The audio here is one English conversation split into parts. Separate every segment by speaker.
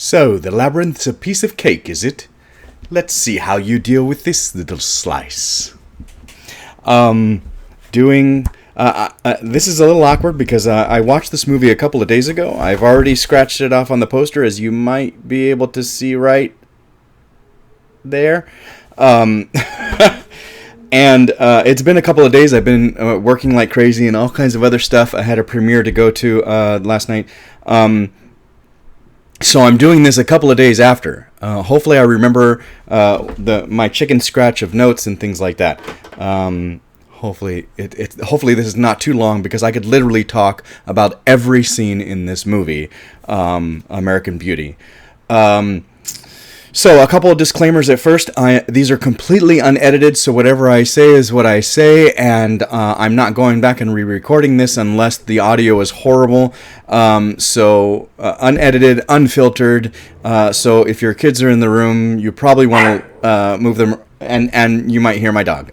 Speaker 1: So, the labyrinth's a piece of cake, is it? Let's see how you deal with this little slice. This is a little awkward because I watched this movie a couple of days ago. I've already scratched it off on the poster, as you might be able to see right there. And it's been a couple of days. I've been working like crazy and all kinds of other stuff. I had a premiere to go to last night. So I'm doing this a couple of days after. Hopefully I remember my chicken scratch of notes and things like that. Hopefully this is not too long, because I could literally talk about every scene in this movie, American Beauty. So a couple of disclaimers at first. These are completely unedited, so whatever I say is what I say, and I'm not going back and re-recording this unless the audio is horrible. So unedited, unfiltered. So if your kids are in the room, you probably want to move them, and you might hear my dog.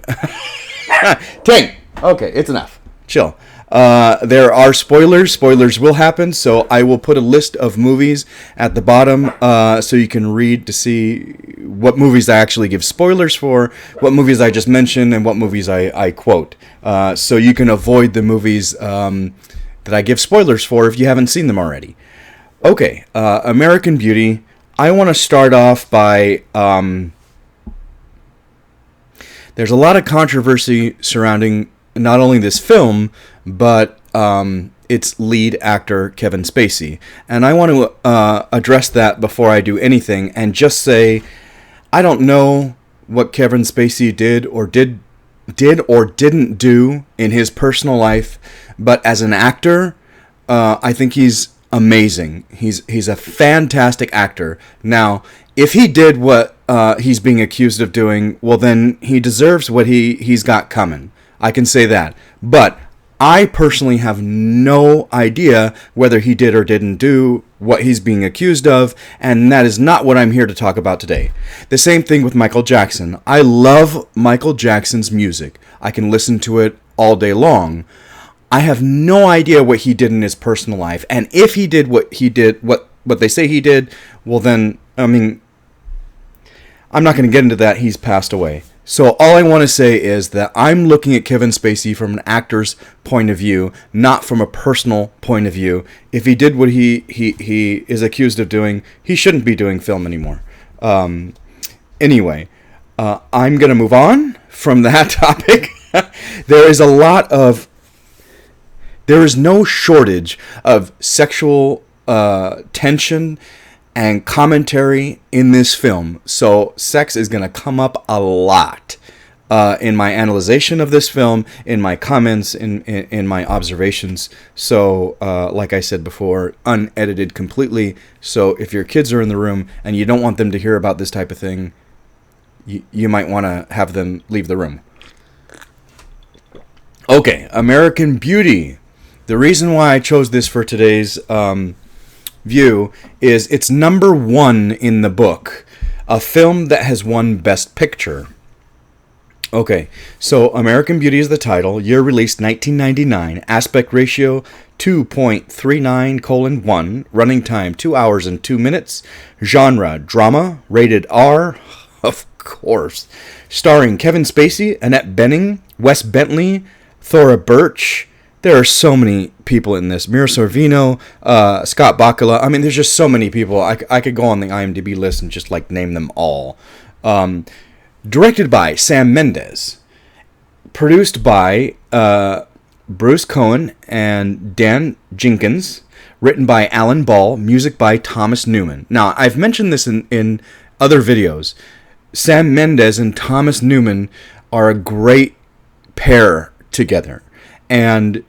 Speaker 1: Ting! Okay, it's enough. Chill. There are spoilers. Spoilers will happen, so I will put a list of movies at the bottom so you can read to see what movies I actually give spoilers for, what movies I just mentioned, and what movies I quote. So you can avoid the movies that I give spoilers for if you haven't seen them already. Okay, American Beauty. I want to start off by... there's a lot of controversy surrounding not only this film, but its lead actor, Kevin Spacey. And I want to address that before I do anything, and just say, I don't know what Kevin Spacey did or didn't do in his personal life, but as an actor, I think he's amazing. He's a fantastic actor. Now, if he did what he's being accused of doing, well, then he deserves what he's got coming. I can say that. But I personally have no idea whether he did or didn't do what he's being accused of, and that is not what I'm here to talk about today. The same thing with Michael Jackson. I love Michael Jackson's music. I can listen to it all day long. I have no idea what he did in his personal life, and if he did what they say he did, well then, I mean, I'm not going to get into that. He's passed away. So all I want to say is that I'm looking at Kevin Spacey from an actor's point of view, not from a personal point of view. If he did what he is accused of doing, he shouldn't be doing film anymore. Anyway, I'm going to move on from that topic. There is no shortage of sexual tension and commentary in this film, so sex is going to come up a lot in my analyzation of this film, in my comments, in my observations. So, like I said before, unedited completely. So if your kids are in the room and you don't want them to hear about this type of thing, you might want to have them leave the room. Okay, American Beauty. The reason why I chose this for today's view is it's number 1 in the book, a film that has won Best Picture. Okay, so American Beauty is the title, year released 1999, aspect ratio 2.39:1, running time 2 hours and 2 minutes, genre drama, rated R, of course, starring Kevin Spacey, Annette Bening, Wes Bentley, Thora Birch. There are so many people in this. Mira Sorvino, Scott Bakula. I mean, there's just so many people. I could go on the IMDb list and just like name them all. Directed by Sam Mendes. Produced by Bruce Cohen and Dan Jenkins. Written by Alan Ball. Music by Thomas Newman. Now, I've mentioned this in other videos. Sam Mendes and Thomas Newman are a great pair together. And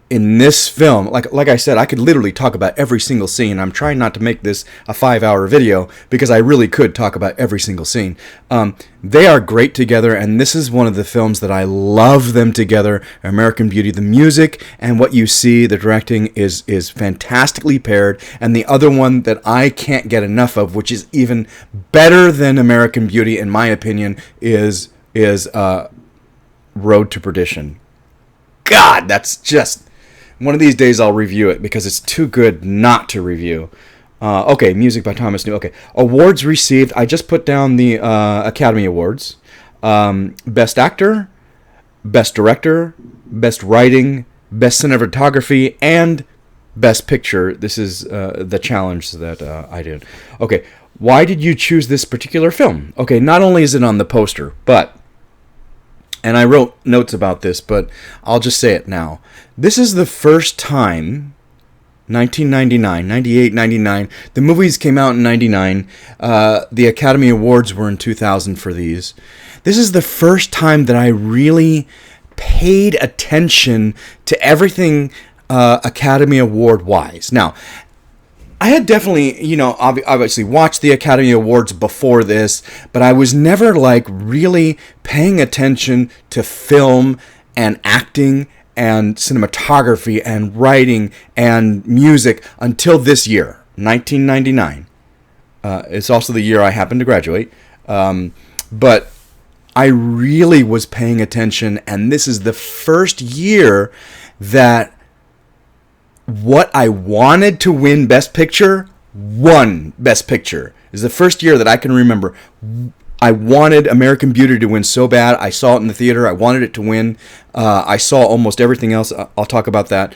Speaker 1: in this film, like I said, I could literally talk about every single scene. I'm trying not to make this a 5-hour video because I really could talk about every single scene. They are great together, and this is one of the films that I love them together. American Beauty, the music and what you see, the directing is fantastically paired. And the other one that I can't get enough of, which is even better than American Beauty in my opinion, is Road to Perdition. God, that's just... One of these days I'll review it because it's too good not to review. Okay, music by Thomas New. Okay, awards received. I just put down the Academy Awards. Best Actor, Best Director, Best Writing, Best Cinematography, and Best Picture. This is the challenge that I did. Okay, why did you choose this particular film? Okay, not only is it on the poster, but, and I wrote notes about this, but I'll just say it now. This is the first time, 1999, 98, 99, the movies came out in 99, the Academy Awards were in 2000 for these. This is the first time that I really paid attention to everything Academy Award wise. Now, I had definitely, obviously watched the Academy Awards before this, but I was never like really paying attention to film and acting and cinematography and writing and music until this year, 1999. It's also the year I happened to graduate. But I really was paying attention, and this is the first year that what I wanted to win Best Picture won Best Picture. It's the first year that I can remember. I wanted American Beauty to win so bad. I saw it in the theater. I wanted it to win. I saw almost everything else. I'll talk about that.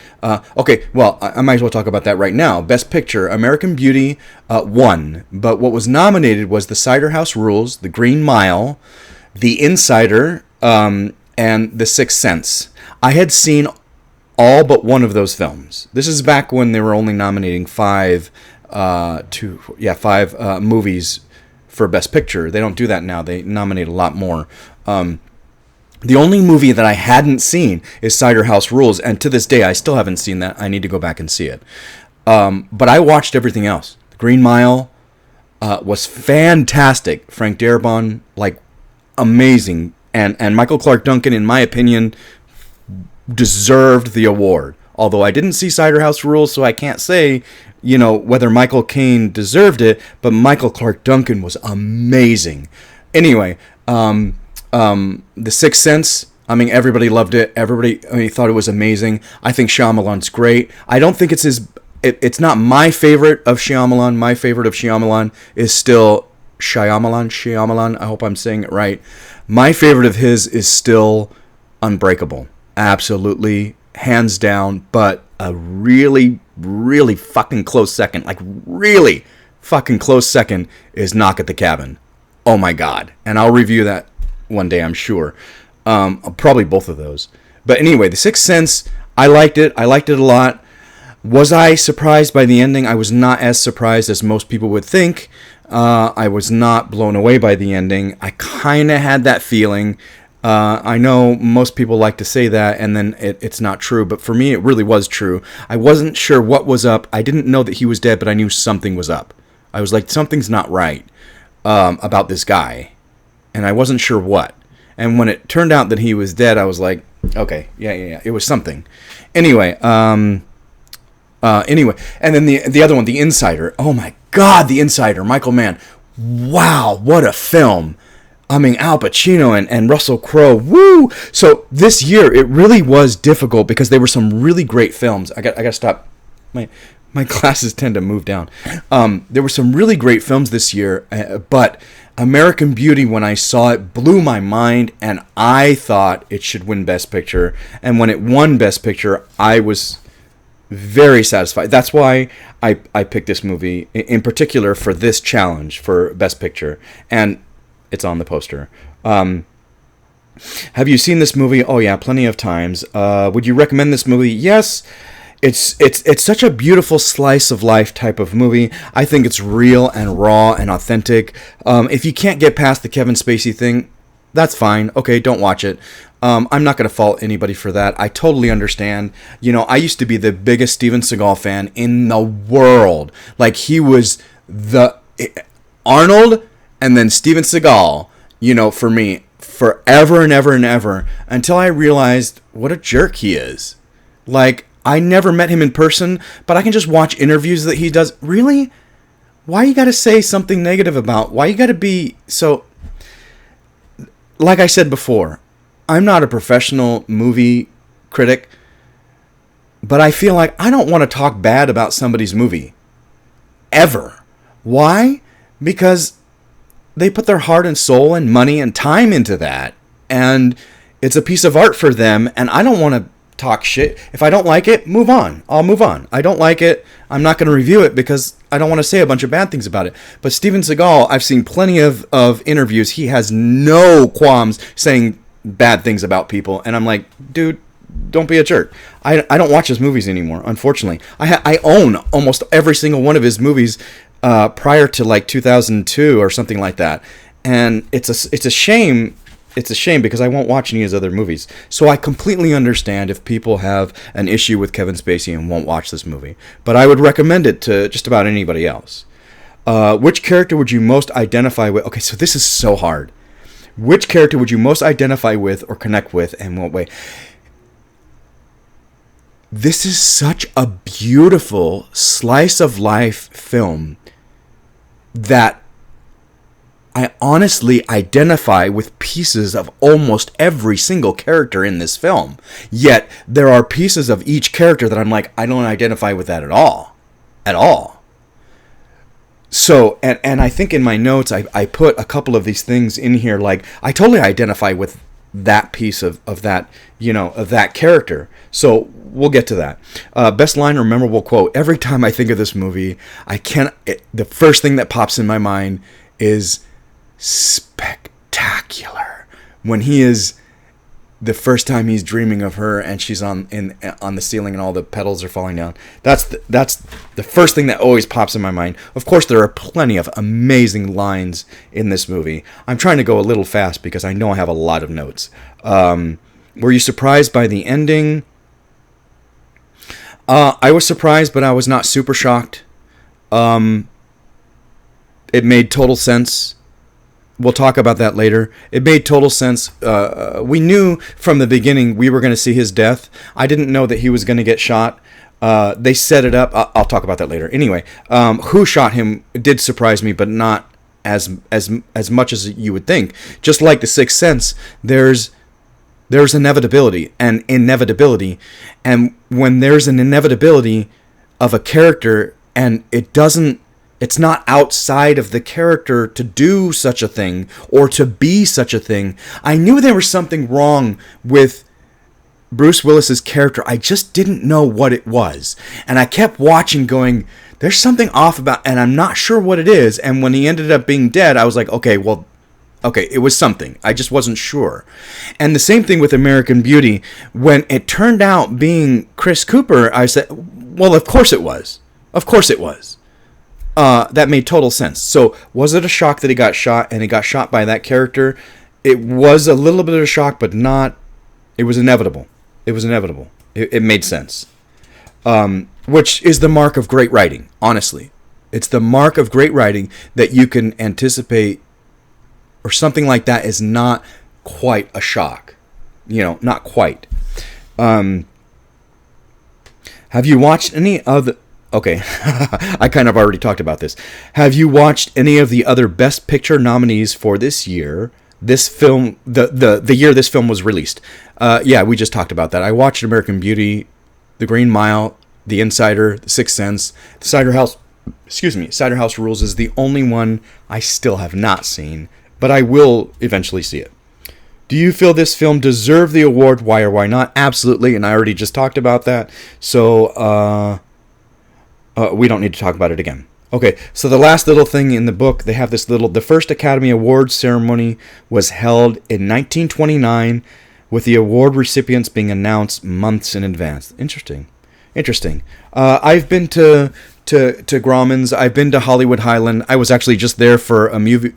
Speaker 1: Okay, well, I might as well talk about that right now. Best Picture, American Beauty won. But what was nominated was The Cider House Rules, The Green Mile, The Insider, and The Sixth Sense. I had seen all but one of those films. This is back when they were only nominating five movies for Best Picture. They don't do that now. They nominate a lot more. The only movie that I hadn't seen is Cider House Rules, and to this day I still haven't seen that. I need to go back and see it. But I watched everything else. The Green Mile was fantastic. Frank Darabont, like, amazing. And Michael Clark Duncan, in my opinion, deserved the award. Although I didn't see Cider House Rules, so I can't say, whether Michael Caine deserved it, but Michael Clark Duncan was amazing. Anyway, The Sixth Sense, everybody loved it. Everybody thought it was amazing. I think Shyamalan's great. I don't think it's not my favorite of Shyamalan. My favorite of Shyamalan is still Shyamalan. I hope I'm saying it right. My favorite of his is still Unbreakable. Absolutely, hands down, but a really, really fucking close second, like really fucking close second, is Knock at the Cabin. Oh my God. And I'll review that one day, I'm sure. Probably both of those. But anyway, The Sixth Sense, I liked it. I liked it a lot. Was I surprised by the ending? I was not as surprised as most people would think. I was not blown away by the ending. I kind of had that feeling. I know most people like to say that, and then it's not true. But for me, it really was true. I wasn't sure what was up. I didn't know that he was dead, but I knew something was up. I was like, something's not right about this guy. And I wasn't sure what. And when it turned out that he was dead, I was like, okay, yeah. It was something. Anyway, and then the other one, The Insider. Oh my God, The Insider. Michael Mann. Wow, what a film. Al Pacino and Russell Crowe. Woo! So this year, it really was difficult because there were some really great films. I got to stop. My glasses tend to move down. There were some really great films this year, but American Beauty, when I saw it, blew my mind, and I thought it should win Best Picture. And when it won Best Picture, I was very satisfied. That's why I picked this movie in particular for this challenge for Best Picture. And it's on the poster. Have you seen this movie? Oh yeah, plenty of times. Would you recommend this movie? Yes. It's such a beautiful slice of life type of movie. I think it's real and raw and authentic. If you can't get past the Kevin Spacey thing, that's fine. Okay, don't watch it. I'm not going to fault anybody for that. I totally understand. I used to be the biggest Steven Seagal fan in the world. Like, he was the Arnold and then Steven Seagal, for me, forever and ever and ever, until I realized what a jerk he is. Like, I never met him in person, but I can just watch interviews that he does. Really? Why you gotta say something negative about? Why you gotta be so... Like I said before, I'm not a professional movie critic, but I feel like I don't want to talk bad about somebody's movie. ever. Why? Because they put their heart and soul and money and time into that, and it's a piece of art for them, and I don't want to talk shit. If I don't like it, move on. I'll move on. I don't like it, I'm not going to review it because I don't want to say a bunch of bad things about it. But Steven Seagal, I've seen plenty of interviews. He has no qualms saying bad things about people, and I'm like, dude, don't be a jerk. I don't watch his movies anymore, unfortunately. I own almost every single one of his movies prior to like 2002 or something like that, and it's a shame. It's a shame because I won't watch any of his other movies. So I completely understand if people have an issue with Kevin Spacey and won't watch this movie. But I would recommend it to just about anybody else. Which character would you most identify with? Okay, so this is so hard. Which character would you most identify with or connect with, and what way? This is such a beautiful slice of life film that I honestly identify with pieces of almost every single character in this film. Yet, there are pieces of each character that I'm like, I don't identify with that at all. At all. So, and I think in my notes, I put a couple of these things in here, like, I totally identify with that piece of that, of that character. So, we'll get to that. Best line or memorable quote. Every time I think of this movie, the first thing that pops in my mind is spectacular. When he is, the first time he's dreaming of her and she's on the ceiling and all the petals are falling down. That's the first thing that always pops in my mind. Of course, there are plenty of amazing lines in this movie. I'm trying to go a little fast because I know I have a lot of notes. Were you surprised by the ending? I was surprised, but I was not super shocked. It made total sense. We'll talk about that later. It made total sense. We knew from the beginning we were going to see his death. I didn't know that he was going to get shot. They set it up. I'll talk about that later. Anyway, who shot him did surprise me, but not as much as you would think. Just like The Sixth Sense, there's inevitability, and when there's an inevitability of a character and it's not outside of the character to do such a thing or to be such a thing. I knew there was something wrong with Bruce Willis's character. I just didn't know what it was. And I kept watching going, there's something off about, and I'm not sure what it is. And when he ended up being dead, I was like, okay, it was something. I just wasn't sure. And the same thing with American Beauty. When it turned out being Chris Cooper, I said, well, of course it was. Of course it was. That made total sense. So, was it a shock that he got shot, and he got shot by that character? It was a little bit of a shock, but not. It was inevitable. It made sense. Which is the mark of great writing, honestly. It's the mark of great writing that you can anticipate, or something like that is not quite a shock. Not quite. Have you watched any of the... Okay, I kind of already talked about this. Have you watched any of the other Best Picture nominees for this year? This film, the year this film was released. Yeah, we just talked about that. I watched American Beauty, The Green Mile, The Insider, The Sixth Sense, Cider House Rules is the only one I still have not seen, but I will eventually see it. Do you feel this film deserved the award? Why or why not? Absolutely, and I already just talked about that. So, we don't need to talk about it again. Okay, so the last little thing in the book, they have the first Academy Awards ceremony was held in 1929, with the award recipients being announced months in advance. Interesting. I've been to Grauman's. I've been to Hollywood Highland. I was actually just there for a movie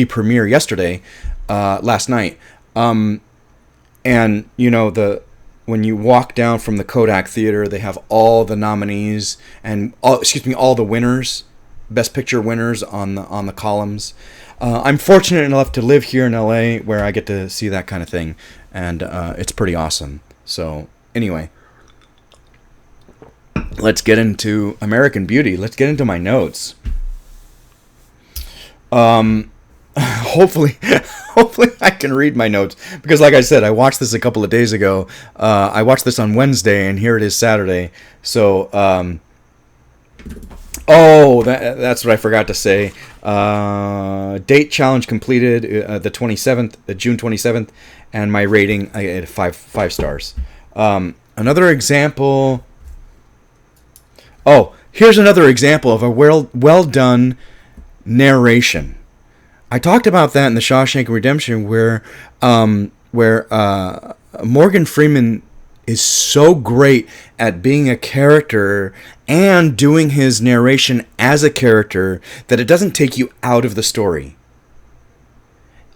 Speaker 1: premiere yesterday, last night. And when you walk down from the Kodak Theater, they have all the nominees and all the winners, Best Picture winners on the columns. I'm fortunate enough to live here in LA where I get to see that kind of thing, and it's pretty awesome. So anyway, let's get into American Beauty. Let's get into my notes. Hopefully I can read my notes, because like I said, I watched this a couple of days ago. I watched this on Wednesday, and here it is Saturday. So Oh, that's what I forgot to say. Date challenge completed, the 27th, June 27th, and my rating, I had five stars. Another example. Oh, here's another example of a well done narration. I talked about that in the Shawshank Redemption, where Morgan Freeman is so great at being a character and doing his narration as a character that it doesn't take you out of the story.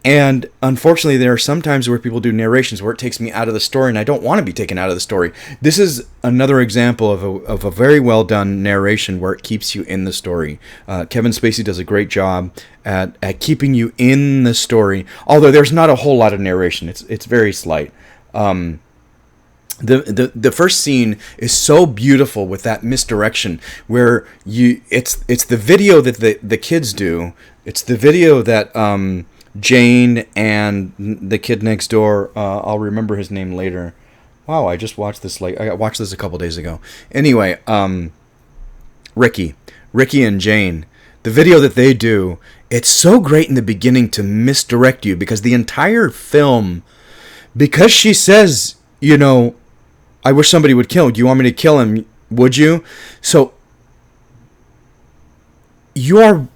Speaker 1: And unfortunately, there are some times where people do narrations where it takes me out of the story, and I don't want to be taken out of the story. This is another example of a very well done narration where it keeps you in the story. Kevin Spacey does a great job at keeping you in the story, although there's not a whole lot of narration. It's very slight. The first scene is so beautiful with that misdirection where it's the video that the kids do. It's the video that Jane and the kid next door, I'll remember his name later. Wow, I just watched this I watched this a couple days ago. Anyway, Ricky and Jane, the video that they do, it's so great in the beginning to misdirect you because the entire film, because she says, I wish somebody would kill him. Do you want me to kill him? Would you? So you are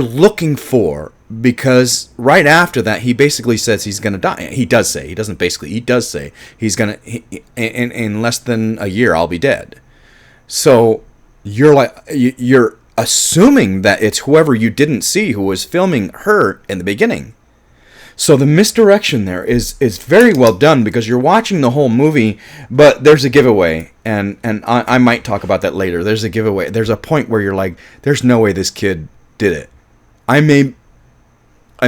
Speaker 1: looking for, because right after that he basically says he's going to die. He does say, he doesn't basically, he does say he's going to, in less than a year I'll be dead. So you're assuming that it's whoever you didn't see who was filming her in the beginning. So the misdirection there is very well done because you're watching the whole movie, but there's a giveaway, and I might talk about that later. There's a giveaway. There's a point where you're like, there's no way this kid did it. I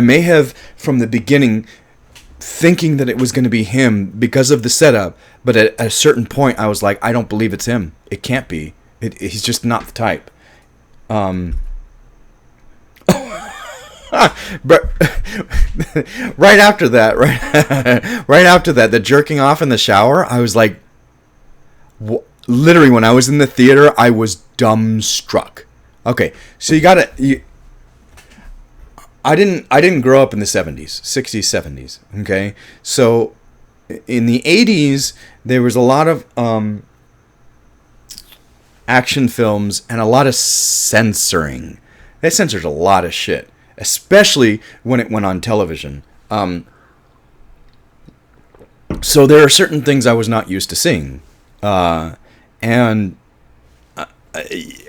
Speaker 1: may have from the beginning thinking that it was going to be him because of the setup, but at a certain point I was like, I don't believe it's him. It can't be. He's just not the type. But right after that, the jerking off in the shower, I was like, literally when I was in the theater, I was dumbstruck. Okay, so I didn't grow up in the 70s, 60s, 70s. Okay, so in the 80s there was a lot of action films and a lot of censoring. They censored a lot of shit, especially when it went on television. So there are certain things I was not used to seeing. And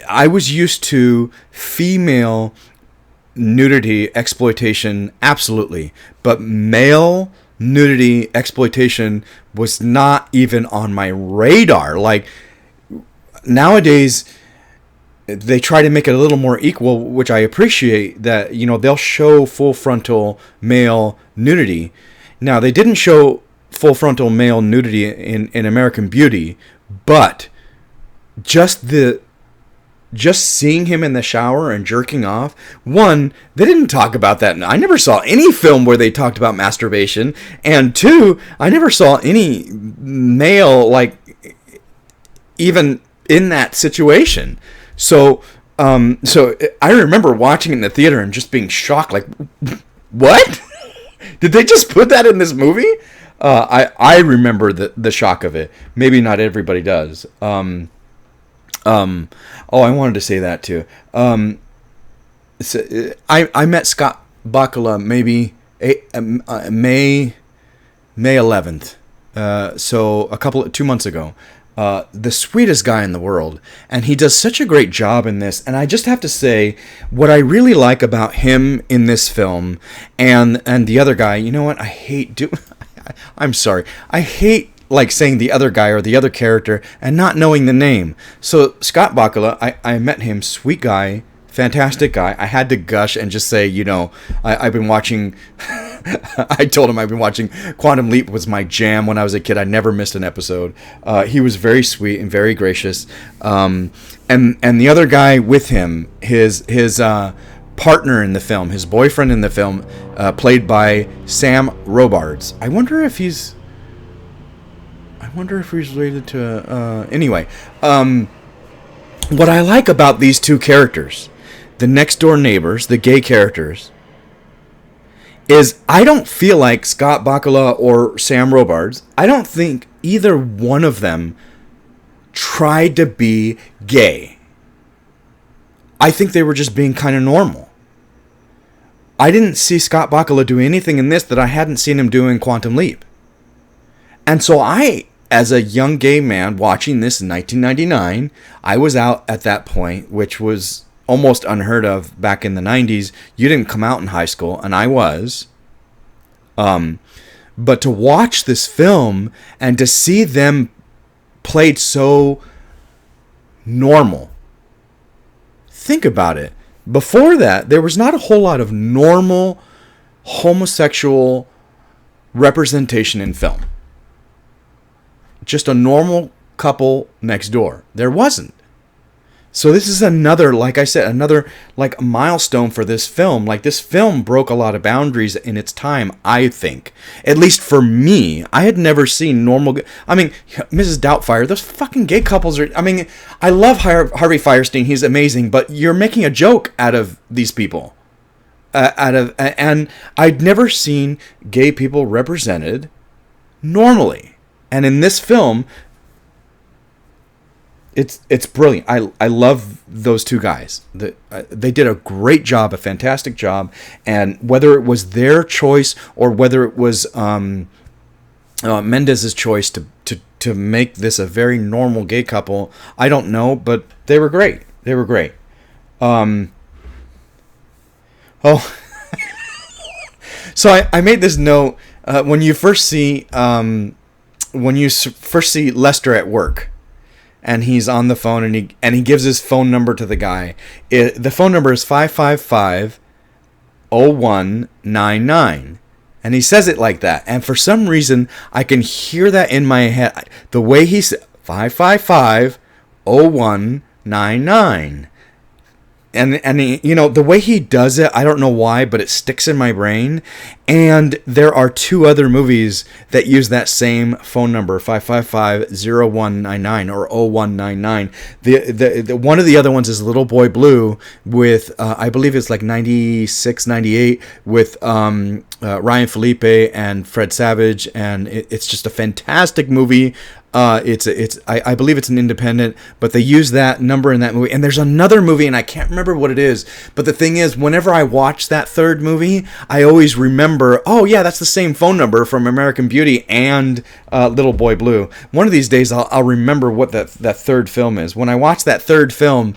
Speaker 1: I was used to female nudity exploitation, absolutely. But male nudity exploitation was not even on my radar. Like, nowadays they try to make it a little more equal, which I appreciate, that, they'll show full frontal male nudity. Now, they didn't show full frontal male nudity in American Beauty, but just seeing him in the shower and jerking off, one, they didn't talk about that. I never saw any film where they talked about masturbation, and two, I never saw any male, like, even in that situation. So I remember watching it in the theater and just being shocked, like, what? Did they just put that in this movie? I remember the shock of it. Maybe not everybody does. I wanted to say that too. I met Scott Bakula maybe May 11th. So 2 months ago. The sweetest guy in the world, and he does such a great job in this. And I just have to say, what I really like about him in this film, and the other guy, you know what? I'm sorry. I hate like saying the other guy or the other character and not knowing the name. So Scott Bakula, I met him, sweet guy, fantastic guy. I had to gush and just say, I've been watching. I told him I've been watching Quantum Leap was my jam when I was a kid. I never missed an episode. He was very sweet and very gracious. And the other guy with him, his partner in the film, his boyfriend in the film, played by Sam Robards. I wonder if he's related to. Anyway. what I like about these two characters, the next door neighbors, the gay characters, is I don't feel like Scott Bakula or Sam Robards, I don't think either one of them tried to be gay. I think they were just being kind of normal. I didn't see Scott Bakula do anything in this that I hadn't seen him do in Quantum Leap. And so I, as a young gay man watching this in 1999, I was out at that point, which was almost unheard of back in the 90s. You didn't come out in high school, and I was. But to watch this film and to see them played so normal. Think about it. Before that, there was not a whole lot of normal homosexual representation in film. Just a normal couple next door. There wasn't. So this is another, like I said, another like milestone for this film. Like this film broke a lot of boundaries in its time, I think. At least for me. I had never seen normal... I mean, Mrs. Doubtfire, those fucking gay couples are... I mean, I love Harvey Fierstein. He's amazing. But you're making a joke out of these people. And I'd never seen gay people represented normally. And in this film... It's brilliant. I love those two guys. They did a great job, a fantastic job. And whether it was their choice or whether it was Mendez's choice to make this a very normal gay couple, I don't know. But they were great. They were great. So I made this note when you first see Lester at work. And he's on the phone, and he gives his phone number to the guy. The phone number is 555-0199. And he says it like that. And for some reason, I can hear that in my head. The way he said, 555-0199. And he, you know, the way he does it, I don't know why, but it sticks in my brain. And there are two other movies that use that same phone number, 555-0199 or 0199. The one of the other ones is Little Boy Blue with, I believe it's like 96, 98 with Ryan Felipe and Fred Savage. And it's just a fantastic movie. I believe it's an independent, but they use that number in that movie. And there's another movie, and I can't remember what it is. But the thing is, whenever I watch that third movie, I always remember, oh yeah, that's the same phone number from American Beauty and Little Boy Blue. One of these days, I'll remember what that third film is. When I watch that third film,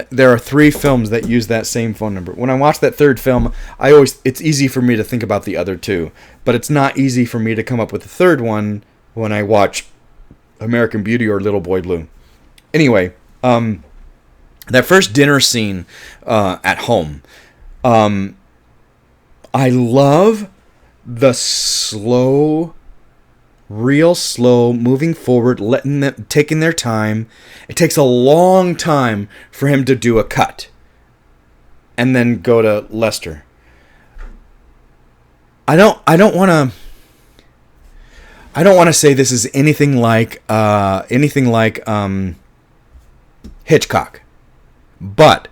Speaker 1: there are three films that use that same phone number. When I watch that third film, it's easy for me to think about the other two. But it's not easy for me to come up with the third one when I watch American Beauty or Little Boy Blue. Anyway, that first dinner scene at home, I love the slow, real slow, moving forward, letting them taking their time. It takes a long time for him to do a cut and then go to Lester. I don't want to say this is anything like Hitchcock, but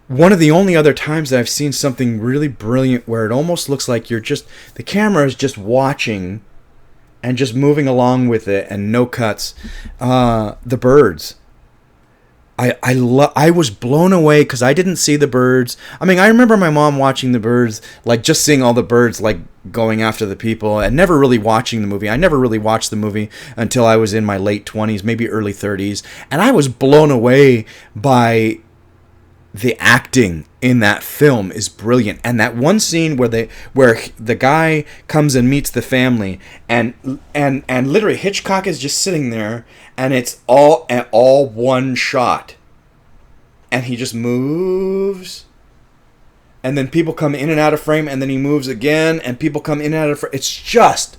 Speaker 1: one of the only other times that I've seen something really brilliant where it almost looks like the camera is just watching and just moving along with it and no cuts. The Birds. I was blown away because I didn't see the birds. I mean, I remember my mom watching the birds, like just seeing all the birds like going after the people and never really watching the movie. I never really watched the movie until I was in my late 20s, maybe early 30s. And I was blown away by the acting in that film is brilliant. And that one scene where the guy comes and meets the family and literally Hitchcock is just sitting there and it's all one shot. And he just moves. And then people come in and out of frame and then he moves again and people come in and out of frame. It's just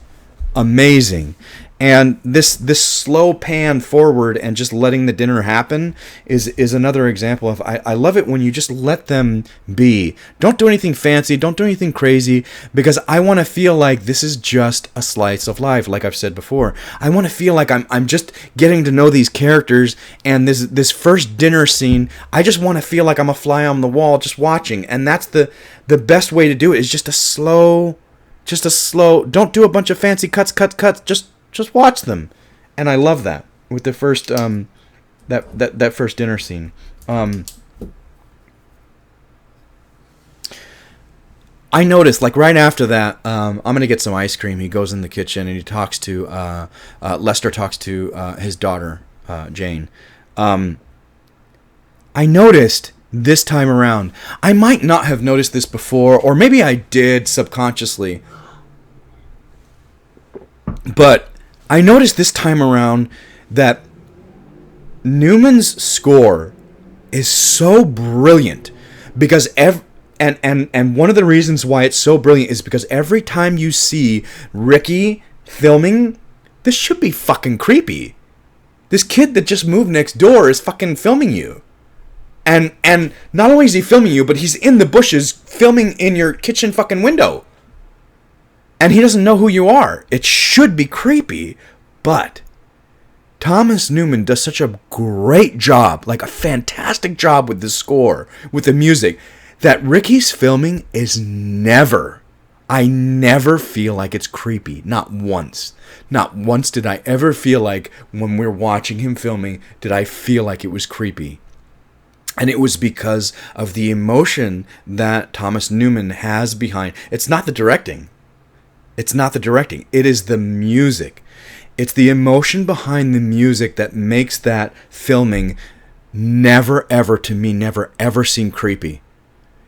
Speaker 1: amazing. And this slow pan forward and just letting the dinner happen is another example of I love it when you just let them be. Don't do anything fancy, don't do anything crazy, because I want to feel like this is just a slice of life, like I've said before. I want to feel like I'm just getting to know these characters, and this first dinner scene, I just want to feel like I'm a fly on the wall just watching. And that's the best way to do it, is just a slow, don't do a bunch of fancy cuts, just watch them. And I love that with the first that first dinner scene. I noticed, like, right after that, I'm gonna get some ice cream. He goes in the kitchen and he talks to Lester talks to his daughter Jane. I noticed this time around, I might not have noticed this before, or maybe I did subconsciously, but I noticed this time around that Newman's score is so brilliant, because and one of the reasons why it's so brilliant is because every time you see Ricky filming, this should be fucking creepy. This kid that just moved next door is fucking filming you. And not only is he filming you, but he's in the bushes filming in your kitchen fucking window. And he doesn't know who you are. It should be creepy, but Thomas Newman does such a great job, like a fantastic job with the score, with the music, that Ricky's filming is I never feel like it's creepy. Not once. Not once did I ever feel like, when we're watching him filming, did I feel like it was creepy. And it was because of the emotion that Thomas Newman has behind. It's not the directing. It is the music. It's the emotion behind the music that makes that filming never ever seem creepy.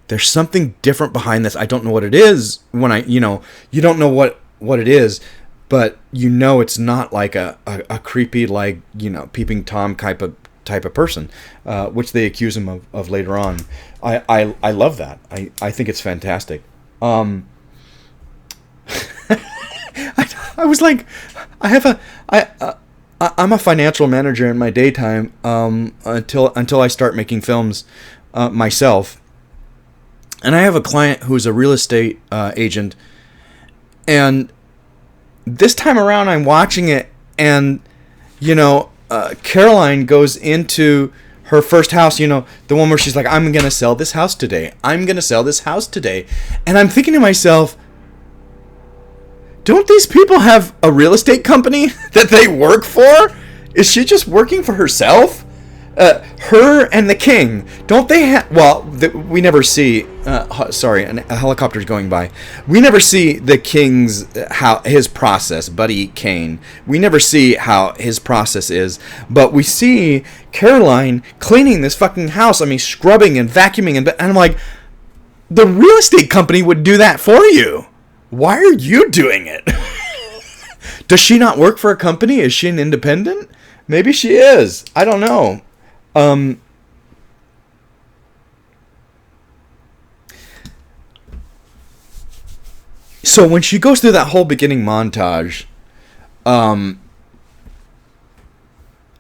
Speaker 1: There's something different behind this. I don't know what it is. When you don't know what it is, but it's not like a creepy, like, peeping Tom type of person, which they accuse him of later on. I love that. I think it's fantastic. I was like, I'm a financial manager in my daytime until I start making films myself, and I have a client who's a real estate agent, and this time around I'm watching it, and Caroline goes into her first house, the one where she's like, I'm gonna sell this house today, and I'm thinking to myself, don't these people have a real estate company that they work for? Is she just working for herself? Her and the king, don't they have... Well, we never see... sorry, a helicopter's going by. We never see the king's... his process, Buddy Kane. We never see how his process is. But we see Caroline cleaning this fucking house. I mean, scrubbing and vacuuming. And I'm like, the real estate company would do that for you. Why are you doing it? Does she not work for a company? Is she an independent? Maybe she is. I don't know. So when she goes through that whole beginning montage, and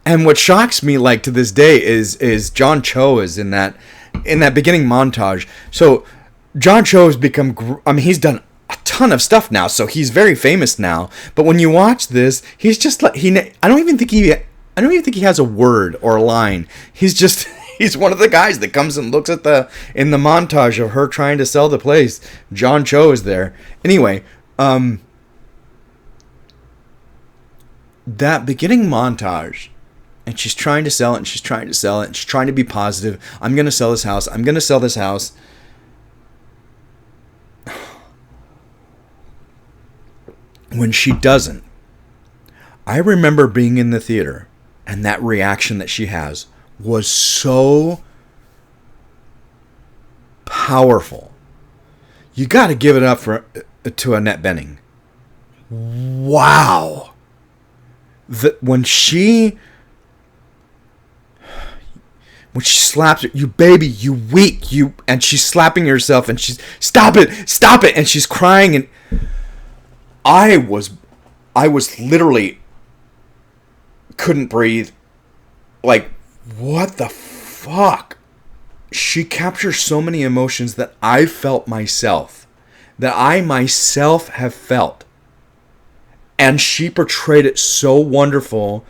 Speaker 1: what shocks me, like, to this day is John Cho is in that beginning montage. So John Cho has become, he's done a ton of stuff now, so he's very famous now. But when you watch this, he's just like, I don't even think he has a word or a line. He's one of the guys that comes and looks at in the montage of her trying to sell the place. John Cho is there. Anyway, that beginning montage, and she's trying to sell it, and she's trying to be positive. I'm going to sell this house. When she doesn't, I remember being in the theater, and that reaction that she has was so powerful. You got to give it up to Annette Bening. Wow. When she slaps her, you baby, you weak, and she's slapping herself, and she's stop it, and she's crying, and I was I was literally couldn't breathe. Like, what the fuck? She captures so many emotions that I felt myself, that I myself have felt. And she portrayed it so wonderful.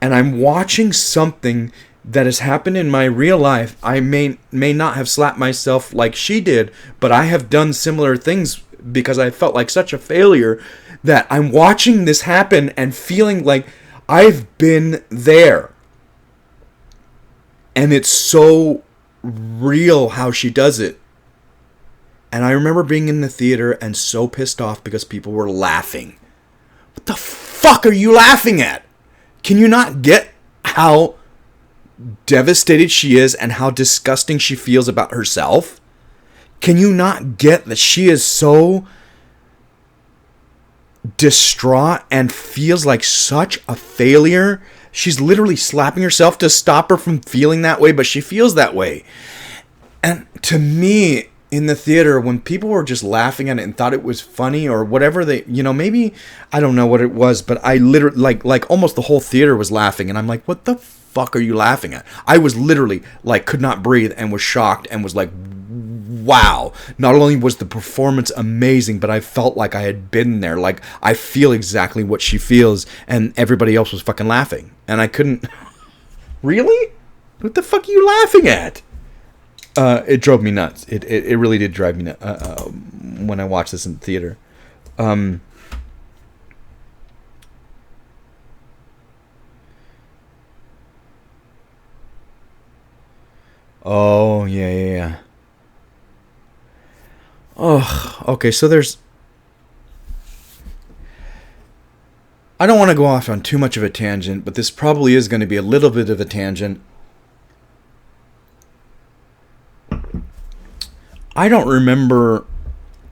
Speaker 1: And I'm watching something that has happened in my real life. I may not have slapped myself like she did, but I have done similar things because I felt like such a failure, that I'm watching this happen and feeling like I've been there. And it's so real how she does it. And I remember being in the theater and so pissed off because people were laughing. What the fuck are you laughing at? Can you not get how devastated she is and how disgusting she feels about herself? Can you not get that she is so distraught and feels like such a failure? She's literally slapping herself to stop her from feeling that way, but she feels that way. And to me, in the theater, when people were just laughing at it and thought it was funny or whatever they, maybe, I don't know what it was, but I literally, like almost the whole theater was laughing. And I'm like, what the fuck are you laughing at? I was literally like, could not breathe and was shocked and was like, wow. Not only was the performance amazing, but I felt like I had been there. Like, I feel exactly what she feels, and everybody else was fucking laughing. And I couldn't... Really? What the fuck are you laughing at? It drove me nuts. It really did drive me nuts when I watched this in the theater. Oh, yeah. Oh, okay, so there's... I don't want to go off on too much of a tangent, but this probably is going to be a little bit of a tangent. I don't remember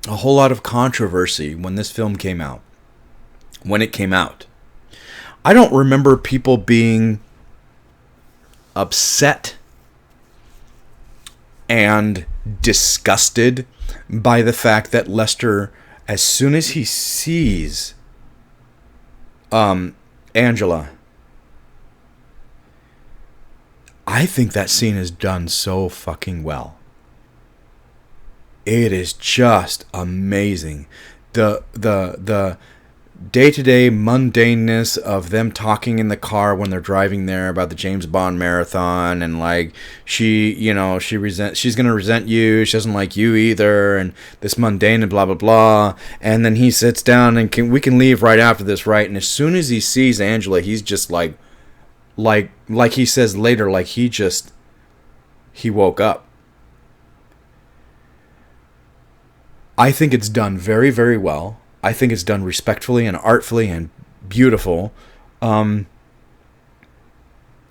Speaker 1: a whole lot of controversy when this film came out. When it came out. I don't remember people being upset and disgusted by the fact that Lester, as soon as he sees Angela, I think that scene is done so fucking well. It is just amazing. The day-to-day mundaneness of them talking in the car when they're driving there about the James Bond marathon, and like she's gonna resent you, she doesn't like you either, and this mundane and blah blah blah. And then he sits down and we can leave right after this, right? And as soon as he sees Angela, he's just like he says later, like he woke up. I think it's done very, very well. I think it's done respectfully and artfully and beautiful. And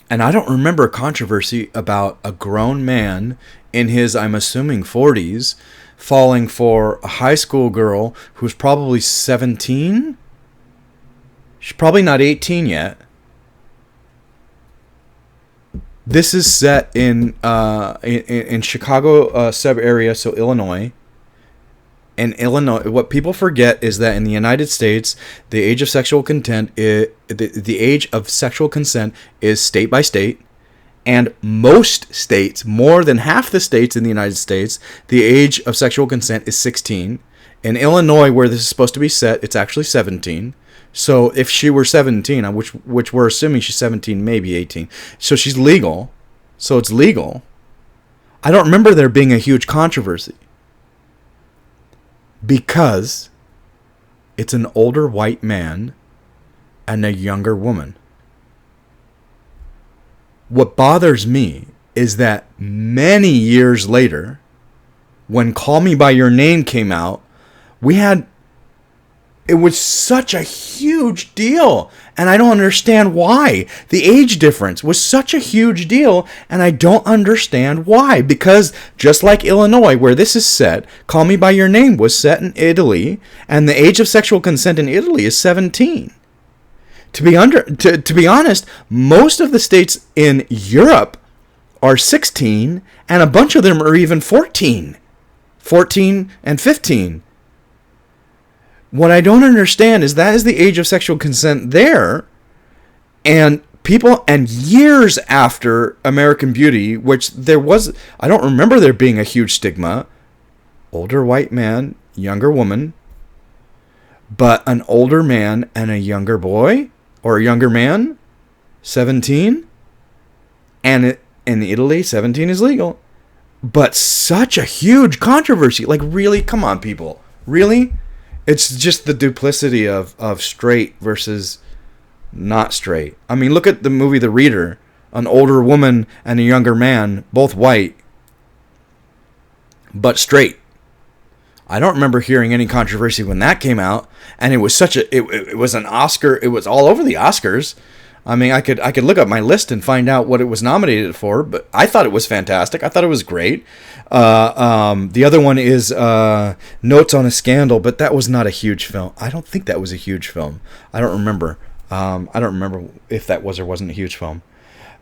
Speaker 1: I don't remember a controversy about a grown man in his, I'm assuming, 40s falling for a high school girl who's probably 17. She's probably not 18 yet. This is set in Chicago sub area, so Illinois. In Illinois, what people forget is that in the United States, the age of sexual consent is state by state, and most states, more than half the states in the United States, the age of sexual consent is 16. In Illinois, where this is supposed to be set, it's actually 17. So if she were 17, which we're assuming she's 17, maybe 18, so she's legal. So it's legal. I don't remember there being a huge controversy. Because it's an older white man and a younger woman. What bothers me is that many years later, when Call Me By Your Name came out, it was such a huge deal. And I don't understand why. The age difference was such a huge deal, and I don't understand why. Because just like Illinois, where this is set, Call Me By Your Name was set in Italy, and the age of sexual consent in Italy is 17. To be honest, most of the states in Europe are 16, and a bunch of them are even 14 and 15. What I don't understand is that is the age of sexual consent there, and people, and years after American Beauty, which there was, I don't remember there being a huge stigma, older white man, younger woman, but an older man and a younger boy, or a younger man, 17, and in Italy, 17 is legal, but such a huge controversy. Like, really? Come on, people. Really? It's just the duplicity of straight versus not straight. I mean, look at the movie The Reader. An older woman and a younger man, both white, but straight. I don't remember hearing any controversy when that came out, and it was such a it was an Oscar. It was all over the Oscars. I mean, I could look up my list and find out what it was nominated for, but I thought it was fantastic. I thought it was great. The other one is Notes on a Scandal, but that was not a huge film. I don't think that was a huge film. I don't remember. I don't remember if that was or wasn't a huge film.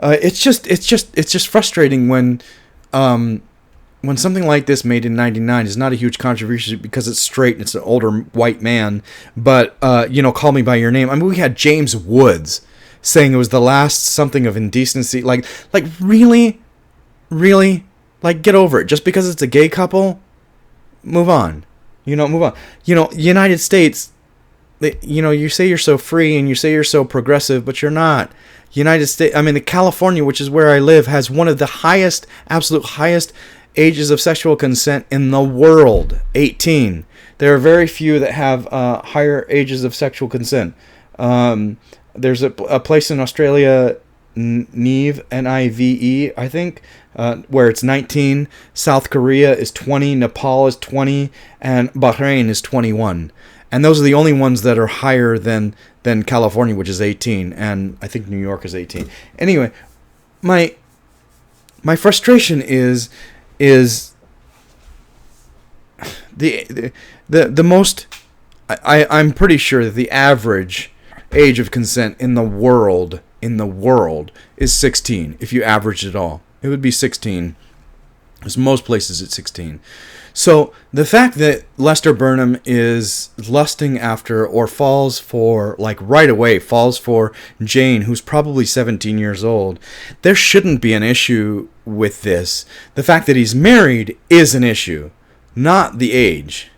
Speaker 1: It's just frustrating when something like this made in '99 is not a huge controversy because it's straight and it's an older white man. But Call Me by Your Name. I mean, we had James Woods saying it was the last something of indecency. Like really, like, get over it. Just because it's a gay couple, move on. Move on. United States. You say you're so free and you say you're so progressive, but you're not. United States. I mean, California, which is where I live, has one of the absolute highest ages of sexual consent in the world, 18. There are very few that have higher ages of sexual consent. There's a place in Australia, Nive, Nive, I think, where it's 19. South Korea is 20. Nepal is 20. And Bahrain is 21. And those are the only ones that are higher than California, which is 18. And I think New York is 18. Anyway, my frustration is the most. I'm pretty sure that the average age of consent in the world is 16. If you average it all, it would be 16. Because most places it's 16. So the fact that Lester Burnham is lusting after or falls for Jane, who's probably 17 years old, there shouldn't be an issue with this. The fact that he's married is an issue, not the age.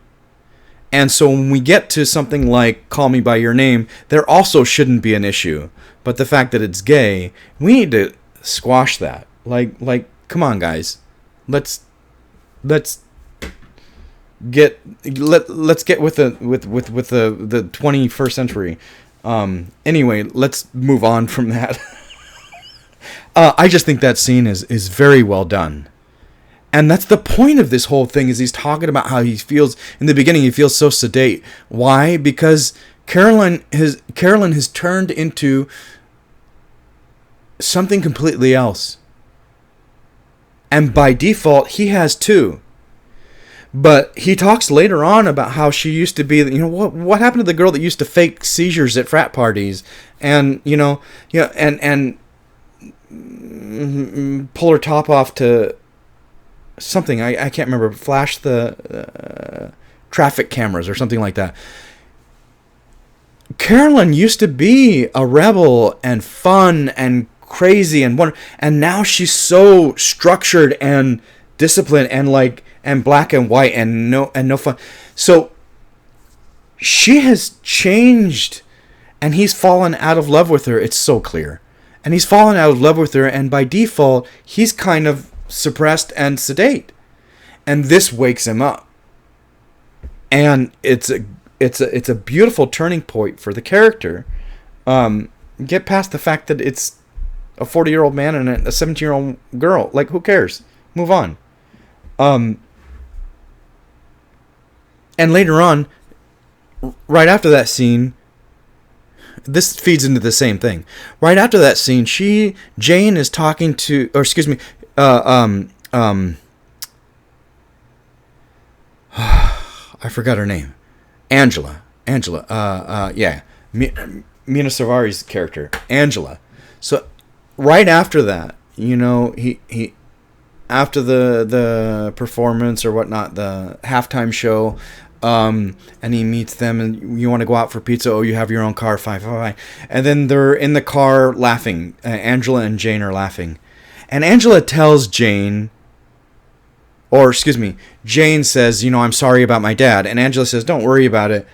Speaker 1: And so when we get to something like Call Me by Your Name, there also shouldn't be an issue. But the fact that it's gay, we need to squash that. Like, come on, guys. Let's get with the 21st century. Anyway, let's move on from that. I just think that scene is very well done. And that's the point of this whole thing, is he's talking about how he feels in the beginning. He feels so sedate. Why? Because Carolyn has turned into something completely else. And by default, he has too. But he talks later on about how she used to be, what happened to the girl that used to fake seizures at frat parties and, and pull her top off to something. I can't remember. Flash the traffic cameras or something like that. Carolyn used to be a rebel and fun and crazy and now she's so structured and disciplined and black and white and no fun. So she has changed, and he's fallen out of love with her. It's so clear. And he's fallen out of love with her, and by default, he's kind of suppressed and sedate. And this wakes him up. And it's a beautiful turning point for the character. Get past the fact that it's a 40-year-old man and a 17-year-old girl. Like, who cares? Move on. And later on, right after that scene, this feeds into the same thing. Right after that scene, Jane is talking to, or excuse me, I forgot her name. Angela. Yeah. Mina Savari's character, Angela. So right after that, he after the performance or whatnot, the halftime show, And he meets them, and you want to go out for pizza? Oh, you have your own car. Fine, fine, fine. And then they're in the car laughing. Angela and Jane are laughing. And Angela tells Jane, or excuse me, Jane says, I'm sorry about my dad. And Angela says, don't worry about it.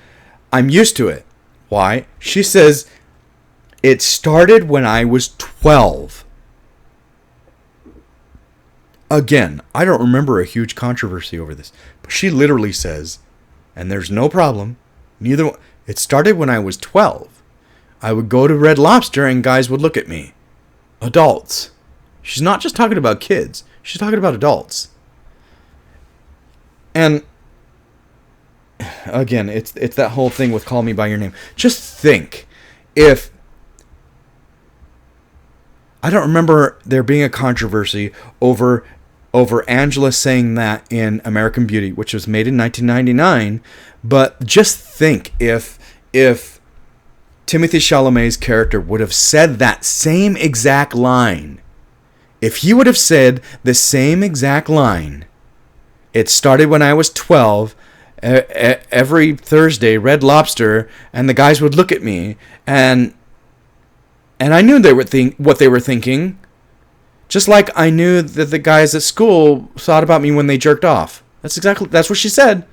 Speaker 1: I'm used to it. Why? She says, it started when I was 12. Again, I don't remember a huge controversy over this. But she literally says, and there's no problem, it started when I was 12. I would go to Red Lobster and guys would look at me. Adults. She's not just talking about kids. She's talking about adults. And again, it's that whole thing with call me by your name. Just think, if I don't remember there being a controversy over Angela saying that in American Beauty, which was made in 1999, but just think if Timothée Chalamet's character would have said that same exact line. If he would have said the same exact line, it started when I was 12, every Thursday, Red Lobster, and the guys would look at me, and I knew they were what they were thinking, just like I knew that the guys at school thought about me when they jerked off. That's what she said.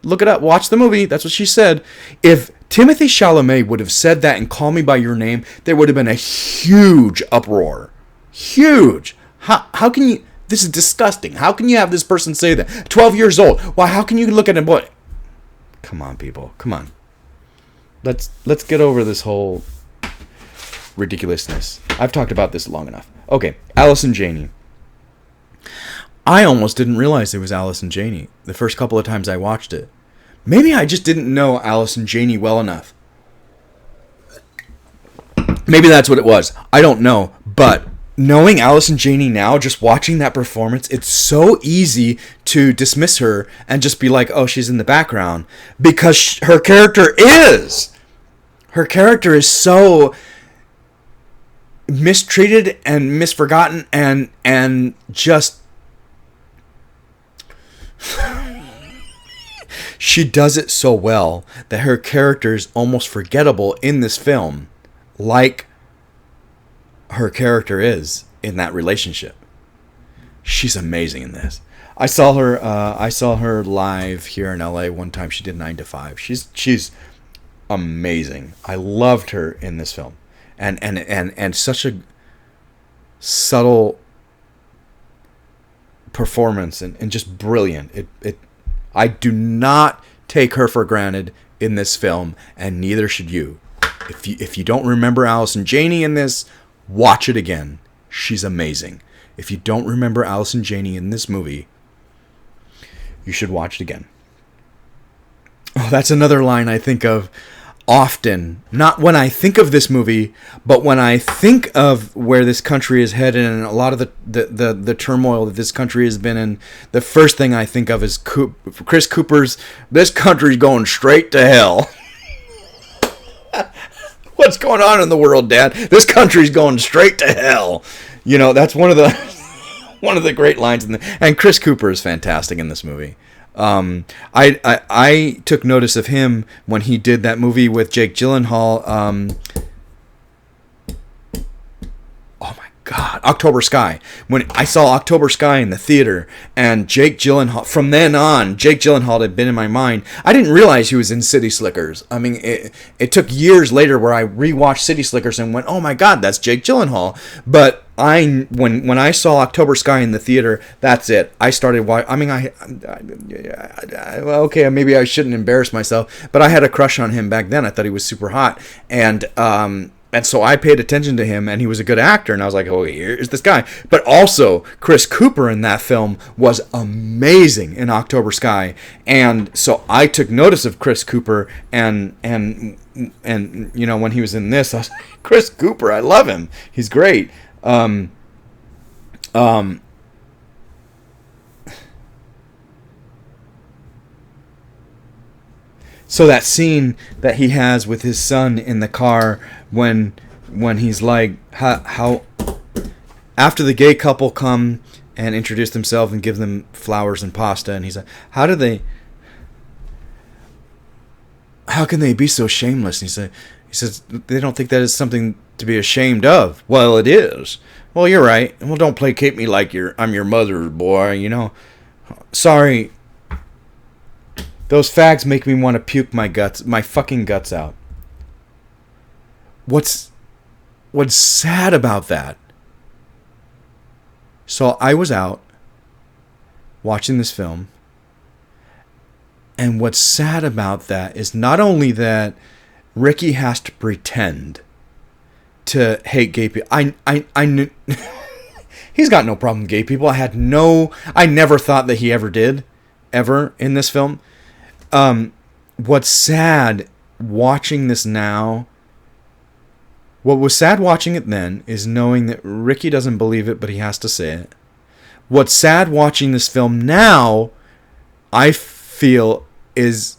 Speaker 1: Look it up, watch the movie, that's what she said. If Timothée Chalamet would have said that and Call Me By Your Name, there would have been a huge uproar. Huge. How can you... This is disgusting. How can you have this person say that? 12 years old. Why, how can you look at him? Boy, come on, people. Come on. Let's get over this whole ridiculousness. I've talked about this long enough. Okay, Allison Janney. I almost didn't realize it was Allison Janney the first couple of times I watched it. Maybe I just didn't know Allison Janney well enough. Maybe that's what it was. I don't know. But knowing Allison Janney now, just watching that performance, it's so easy to dismiss her and just be like, oh, she's in the background. Because her character is. Her character is so mistreated and misforgotten and just... She does it so well that her character is almost forgettable in this film, like her character is in that relationship. She's amazing in this. I saw her live here in LA one time. She did 9 to 5. She's amazing. I loved her in this film, and such a subtle performance and just brilliant. I do not take her for granted in this film, and neither should you. If you don't remember Allison Janney in this, watch it again. She's amazing. If you don't remember Allison Janney in this movie, you should watch it again. Oh, that's another line I think of often. Not when I think of this movie, but when I think of where this country is headed and a lot of the turmoil that this country has been in, the first thing I think of is Chris Cooper's "This country's going straight to hell." What's going on in the world, Dad? This country's going straight to hell. That's one of the great lines and Chris Cooper is fantastic in this movie. I took notice of him when he did that movie with Jake Gyllenhaal. Oh my God, October Sky. When I saw October Sky in the theater, and Jake Gyllenhaal, from then on, Jake Gyllenhaal had been in my mind. I didn't realize he was in City Slickers. I mean, it took years later where I rewatched City Slickers and went, oh my God, that's Jake Gyllenhaal. But when I saw October Sky in the theater, that's it. I started watching. I mean, okay, maybe I shouldn't embarrass myself, but I had a crush on him back then. I thought he was super hot, and so I paid attention to him, and he was a good actor, and I was like, oh, here's this guy. But also, Chris Cooper in that film was amazing in October Sky, and so I took notice of Chris Cooper, and when he was in this, I was like, Chris Cooper, I love him. He's great. So that scene that he has with his son in the car when he's like, how after the gay couple come and introduce themselves and give them flowers and pasta, and he's like, how do they how can they be so shameless? And he says, they don't think that is something to be ashamed of. Well, it is. Well, you're right. Well, don't placate me like I'm your mother, boy, you know. Sorry. Those fags make me want to puke my fucking guts out. What's sad about that? So I was out watching this film, and what's sad about that is not only that Ricky has to pretend to hate gay people. I knew he's got no problem with gay people. I never thought that he ever did, ever in this film. What's sad watching this now, what was sad watching it then is knowing that Ricky doesn't believe it, but he has to say it. What's sad watching this film now, I feel, is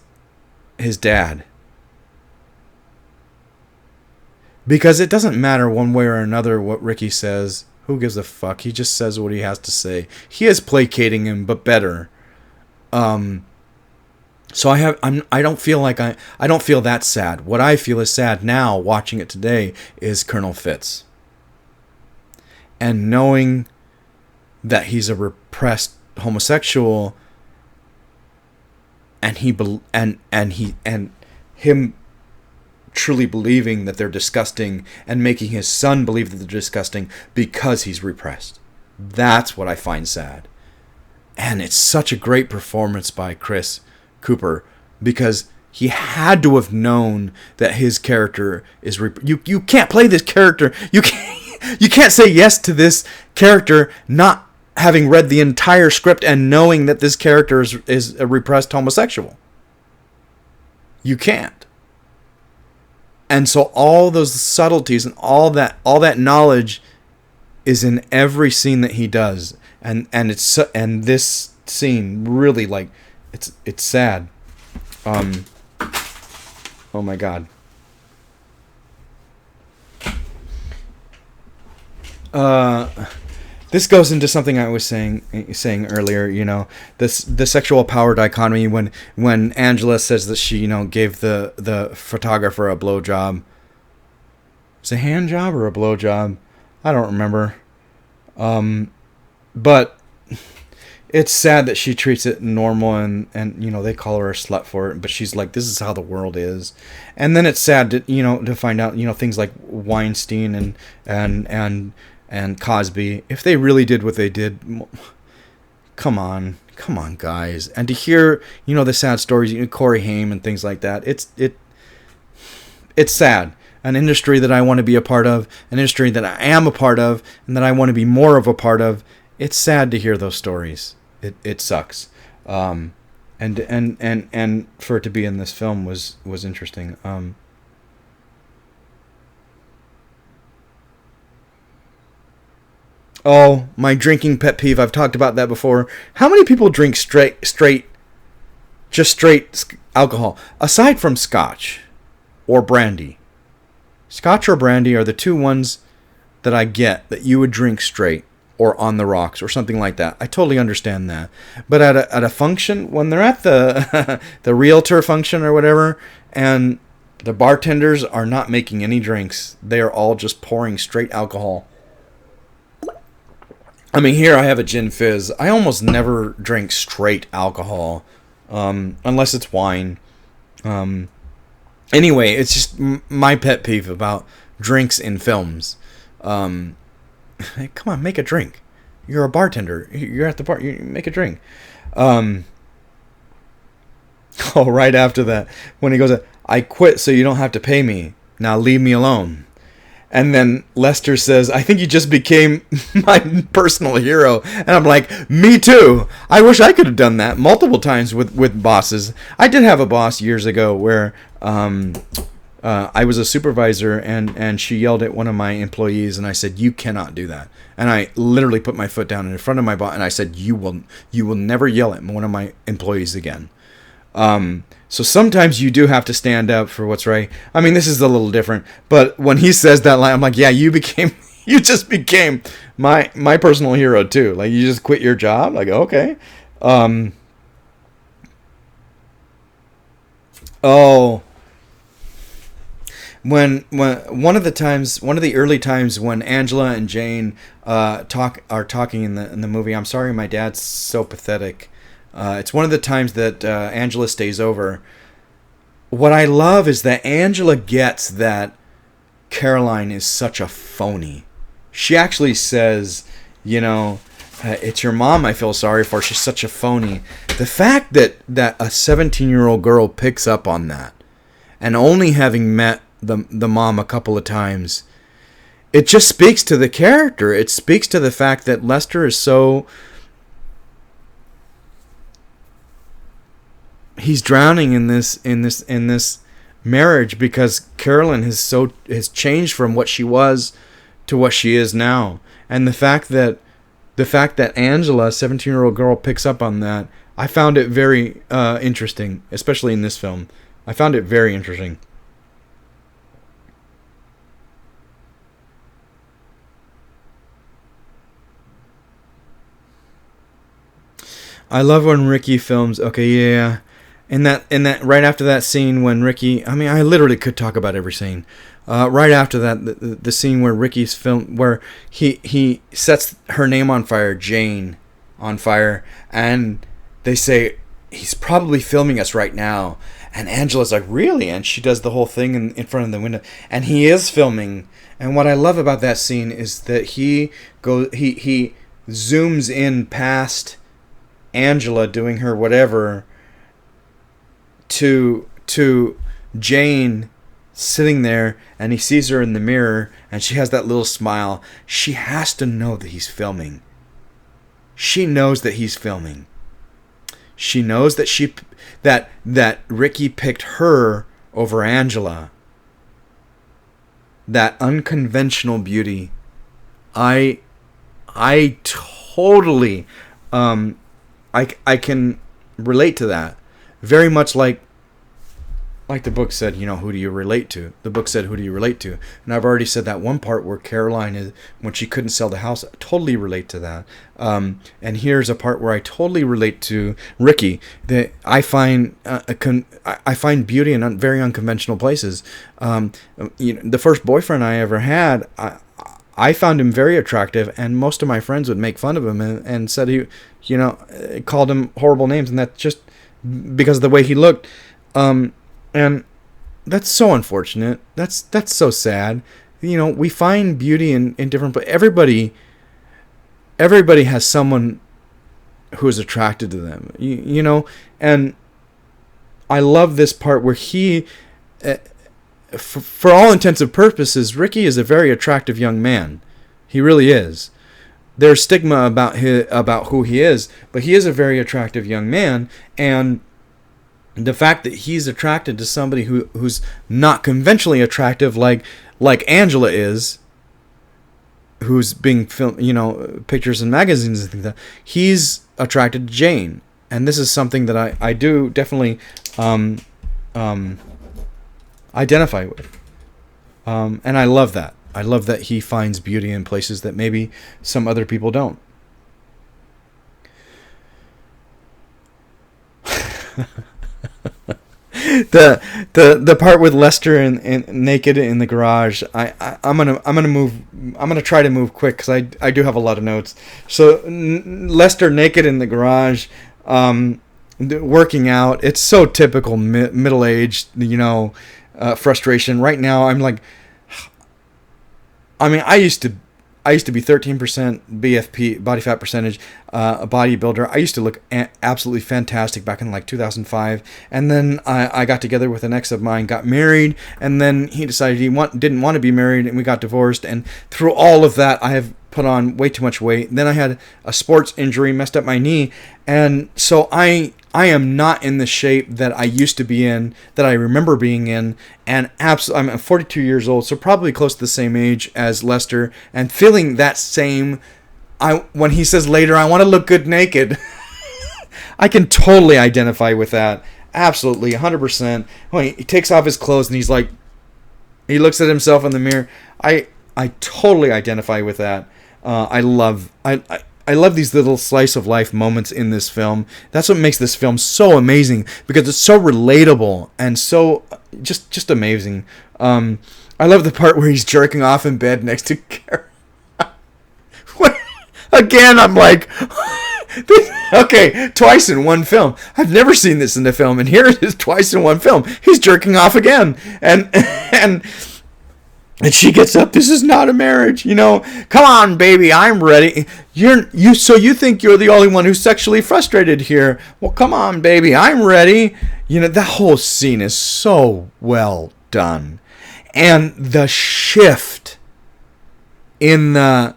Speaker 1: his dad. Because it doesn't matter one way or another what Ricky says. Who gives a fuck? He just says what he has to say. He is placating him, but better. So I don't feel that sad. What I feel is sad now, watching it today, is Colonel Fitz. And knowing that he's a repressed homosexual, and him truly believing that they're disgusting and making his son believe that they're disgusting because he's repressed. That's what I find sad. And it's such a great performance by Chris Cooper, because he had to have known that his character is you can't play this character. You can't say yes to this character not having read the entire script and knowing that this character is a repressed homosexual. You can't. And so all those subtleties and all that knowledge is in every scene that he does, and this scene really, like, it's sad. Oh my God. This goes into something I was saying earlier. You know, the sexual power dichotomy when Angela says that she, you know, gave the photographer a blowjob. It's a hand job or a blowjob? I don't remember. But it's sad that she treats it normal, and you know, they call her a slut for it, but she's like, this is how the world is. And then it's sad to find out, you know, things like Weinstein and Cosby, if they really did what they did, come on guys. And to hear, you know, the sad stories, you know, Corey Haim and things like that, it's sad. An industry that I want to be a part of, an industry that I am a part of, and that I want to be more of a part of. It's sad to hear those stories. It sucks. And for it to be in this film was interesting. Oh, my drinking pet peeve. I've talked about that before. How many people drink straight alcohol? Aside from scotch or brandy. Scotch or brandy are the two ones that I get that you would drink straight or on the rocks or something like that. I totally understand that. But at a function, when they're at the the realtor function or whatever, and the bartenders are not making any drinks, they are all just pouring straight alcohol. I mean, here I have a gin fizz. I almost never drink straight alcohol, unless it's wine. Anyway, it's just my pet peeve about drinks in films. Hey, come on, make a drink. You're a bartender. You're at the bar. You make a drink. Oh, right after that, when he goes, I quit so you don't have to pay me. Now leave me alone. And then Lester says, I think you just became my personal hero. And I'm like, me too. I wish I could have done that multiple times with bosses. I did have a boss years ago where I was a supervisor, and she yelled at one of my employees, and I said, you cannot do that. And I literally put my foot down in front of my boss, and I said, you will never yell at one of my employees again. So sometimes you do have to stand up for what's right. I mean, this is a little different, but when he says that line, I'm like, yeah, you just became my personal hero too. Like, you just quit your job. Like, okay. Oh, when one of the early times when Angela and Jane are talking in the movie. I'm sorry, my dad's so pathetic. It's one of the times that Angela stays over. What I love is that Angela gets that Caroline is such a phony. She actually says, it's your mom I feel sorry for. She's such a phony. The fact that a 17-year-old girl picks up on that, and only having met the mom a couple of times, it just speaks to the character. It speaks to the fact that Lester is so... he's drowning in this marriage because Carolyn has changed from what she was to what she is now. And the fact that Angela, a 17-year-old girl, picks up on that, I found it very interesting, especially in this film. I found it very interesting. I love when Ricky films. Okay, yeah. In that right after that scene when Ricky, I literally could talk about every scene. Right after that, the scene where Ricky's film, where he sets her name on fire, Jane, on fire, and they say he's probably filming us right now. And Angela's like, really? And she does the whole thing in front of the window, and he is filming. And what I love about that scene is that he zooms in past Angela doing her whatever to Jane sitting there, and he sees her in the mirror, and she has that little smile. She has to know that he's filming. She knows that he's filming. She knows that that Ricky picked her over Angela. That unconventional beauty. I totally I can relate to that. Very much like the book said, who do you relate to? The book said, who do you relate to? And I've already said that one part where Caroline, when she couldn't sell the house, I totally relate to that. And here's a part where I totally relate to Ricky. That I find I find beauty in very unconventional places. The first boyfriend I ever had, I found him very attractive, and most of my friends would make fun of him and said he, called him horrible names, and that's just because of the way he looked. And that's so unfortunate. That's so sad. We find beauty in different places. Everybody has someone who is attracted to them. And I love this part where he, for all intents and purposes, Ricky is a very attractive young man. He really is. There's stigma about who he is, but he is a very attractive young man, and the fact that he's attracted to somebody who's not conventionally attractive, like Angela is, who's being filmed, pictures in magazines and things like that, he's attracted to Jane, and this is something that I do definitely identify with, and I love that. I love that he finds beauty in places that maybe some other people don't. The part with Lester and naked in the garage, I'm gonna try to move quick because I do have a lot of notes. So Lester naked in the garage, working out. It's so typical middle-aged, frustration. Right now, I'm like, I used to be 13% BFP, body fat percentage, a bodybuilder. I used to look absolutely fantastic back in 2005. And then I got together with an ex of mine, got married, and then he decided he didn't want to be married, and we got divorced. And through all of that, I have put on way too much weight. Then I had a sports injury, messed up my knee. And so I am not in the shape that I used to be in, that I remember being in, and I'm 42 years old, so probably close to the same age as Lester, and feeling that same. When he says later, I want to look good naked, I can totally identify with that. Absolutely, 100%. When he takes off his clothes and he looks at himself in the mirror, I totally identify with that. I I love these little slice of life moments in this film. That's what makes this film so amazing, because it's so relatable and so just amazing. I love the part where he's jerking off in bed next to Karen. Again, I'm like, okay, twice in one film. I've never seen this in a film, and here it is twice in one film. He's jerking off again, and she gets up. This is not a marriage, you know. Come on, baby, I'm ready. So you think you're the only one who's sexually frustrated here? Well, come on, baby, I'm ready. You know, that whole scene is so well done, and the shift in the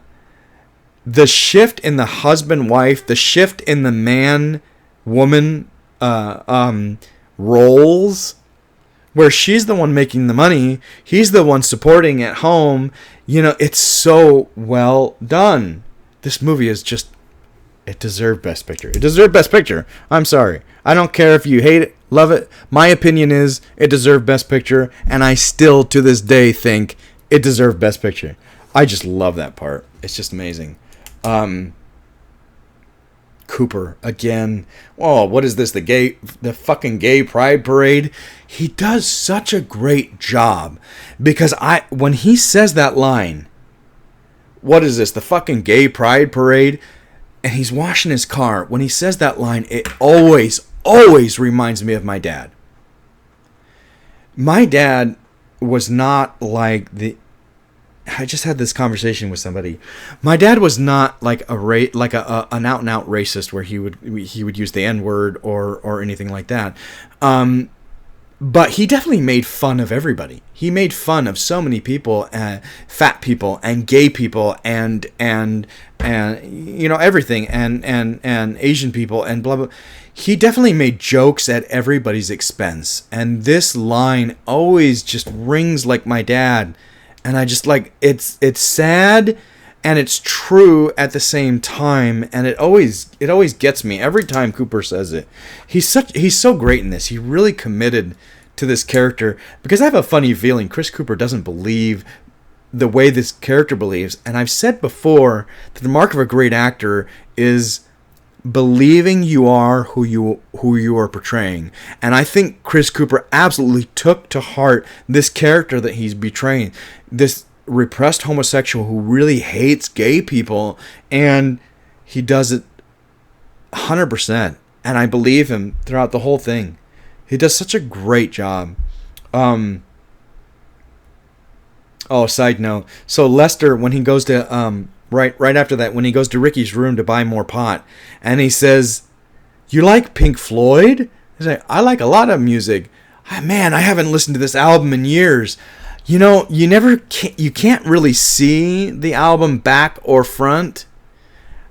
Speaker 1: husband-wife, the shift in the man-woman roles, where she's the one making the money, he's the one supporting at home. You know, it's so well done. This movie is just, it deserved Best Picture. It deserved Best Picture. I'm sorry. I don't care if you hate it, love it. My opinion is it deserved Best Picture, and I still, to this day, think it deserved Best Picture. I just love that part. It's just amazing. Cooper again. Oh, what is this? The fucking gay pride parade. He does such a great job, because when he says that line, what is this? The fucking gay pride parade, and he's washing his car. When he says that line, it always reminds me of my dad. My dad was not like I just had this conversation with somebody. My dad was not like an out and out racist, where he would use the N-word or anything like that. But he definitely made fun of everybody. He made fun of so many people, fat people and gay people and you know, everything, and Asian people and blah blah. He definitely made jokes at everybody's expense, and this line always just rings like my dad. And I just like, it's sad and it's true at the same time, and it always gets me every time Cooper says it. He's so great in this. He really committed to this character, because I have a funny feeling Chris Cooper doesn't believe the way this character believes. And I've said before that the mark of a great actor is believing you are who you are portraying. And I think Chris Cooper absolutely took to heart this character that he's betraying, this repressed homosexual who really hates gay people, and he does it 100%, and I believe him throughout the whole thing. He does such a great job. Side note, so Lester, when he goes to right after that, when he goes to Ricky's room to buy more pot, and he says, "You like Pink Floyd?" He's like, "I like a lot of music. Man, I haven't listened to this album in years." You know, you can't really see the album back or front.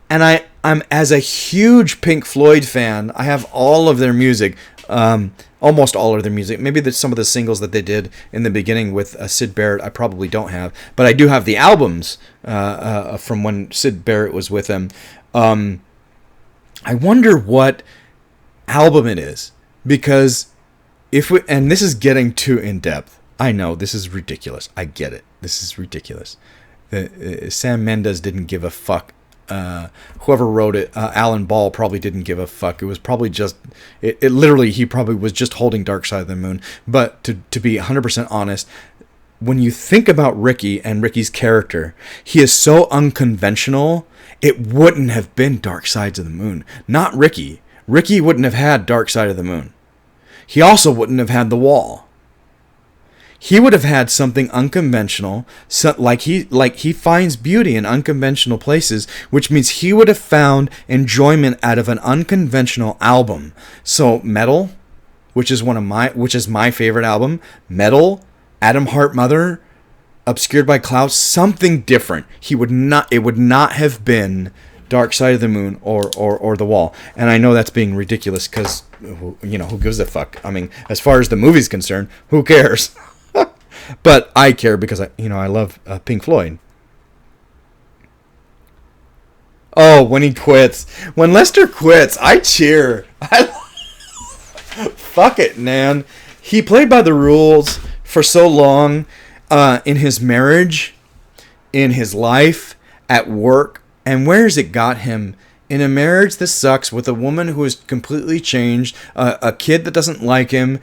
Speaker 1: And I'm as a huge Pink Floyd fan, I have all of their music, almost all of their music. Maybe there's some of the singles that they did in the beginning with Syd Barrett I probably don't have, but I do have the albums from when Syd Barrett was with them. I wonder what album it is, because and this is getting too in depth. I know, this is ridiculous. I get it. This is ridiculous. Sam Mendes didn't give a fuck. Whoever wrote it, Alan Ball, probably didn't give a fuck. It was probably just, it literally, he probably was just holding Dark Side of the Moon. But to be 100% honest, when you think about Ricky and Ricky's character, he is so unconventional, it wouldn't have been Dark Sides of the Moon. Not Ricky. Ricky wouldn't have had Dark Side of the Moon. He also wouldn't have had The Wall. He would have had something unconventional, like he finds beauty in unconventional places, which means he would have found enjoyment out of an unconventional album. So Metal, which is my favorite album, Metal, Adam Hart Mother, Obscured by Clouds, something different. It would not have been Dark Side of the Moon or The Wall. And I know that's being ridiculous, because who gives a fuck? I mean, as far as the movie's concerned, who cares? But I care, because I love Pink Floyd. Oh, when he quits. When Lester quits, I cheer. Fuck it, man. He played by the rules for so long, in his marriage, in his life, at work, And where's it got him? In a marriage that sucks, with a woman who is completely changed, a kid that doesn't like him.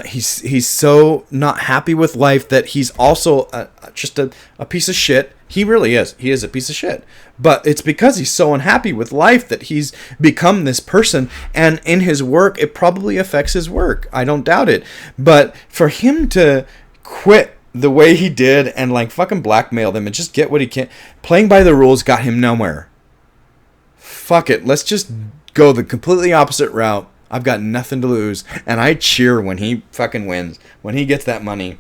Speaker 1: He's so not happy with life that he's also just a piece of shit. He really is. He is a piece of shit. But it's because he's so unhappy with life that he's become this person. And in his work, it probably affects his work. I don't doubt it. But for him to quit the way he did and like fucking blackmail them and just get what he can, playing by the rules got him nowhere. Fuck it. Let's just go the completely opposite route. I've got nothing to lose. And I cheer when he fucking wins. When he gets that money.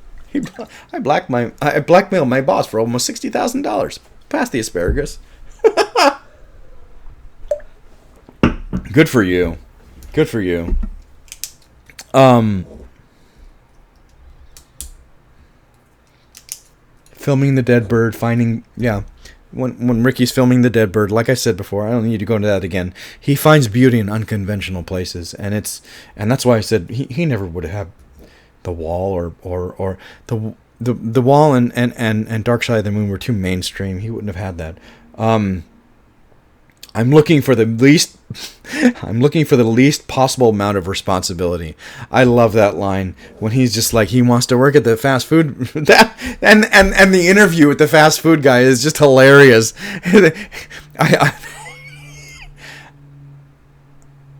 Speaker 1: I blackmailed my boss for almost $60,000. Pass the asparagus. Good for you. Good for you. Filming the dead bird, finding, yeah. When Ricky's filming the dead bird, like I said before, I don't need to go into that again. He finds beauty in unconventional places, and that's why I said he never would have the Wall or the Wall and Dark Side of the Moon were too mainstream. He wouldn't have had that. I'm looking for the least possible amount of responsibility. I love that line when he's just like he wants to work at the fast food. That and the interview with the fast food guy is just hilarious. I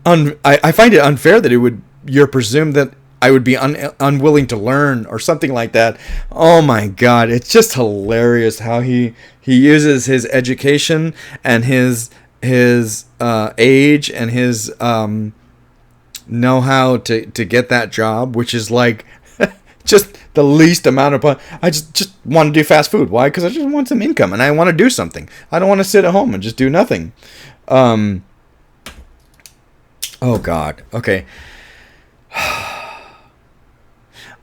Speaker 1: find it unfair that you're presumed that I would be unwilling to learn or something like that. Oh my God, it's just hilarious how he uses his education and his age and his know-how to get that job, which is like just the least amount of I just want to do fast food. Why? Because I just want some income and I want to do something. I don't want to sit at home and just do nothing. Oh God. Okay.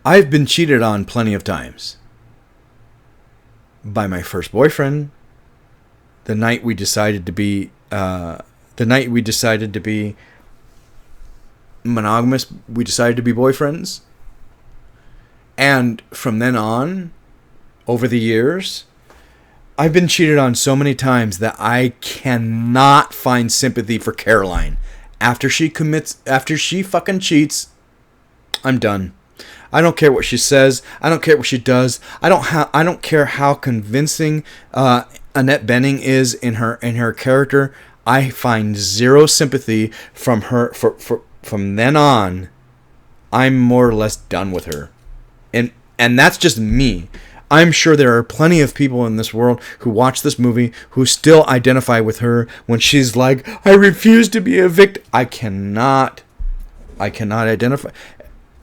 Speaker 1: I've been cheated on plenty of times. By my first boyfriend. The night we decided to be monogamous, we decided to be boyfriends. And from then on, over the years, I've been cheated on so many times that I cannot find sympathy for Caroline. After she fucking cheats, I'm done. I don't care what she says. I don't care what she does. I don't care how convincing Annette Bening is in her character. I find zero sympathy from her. From then on, I'm more or less done with her, and that's just me. I'm sure there are plenty of people in this world who watch this movie who still identify with her when she's like, "I refuse to be a victim." I cannot identify.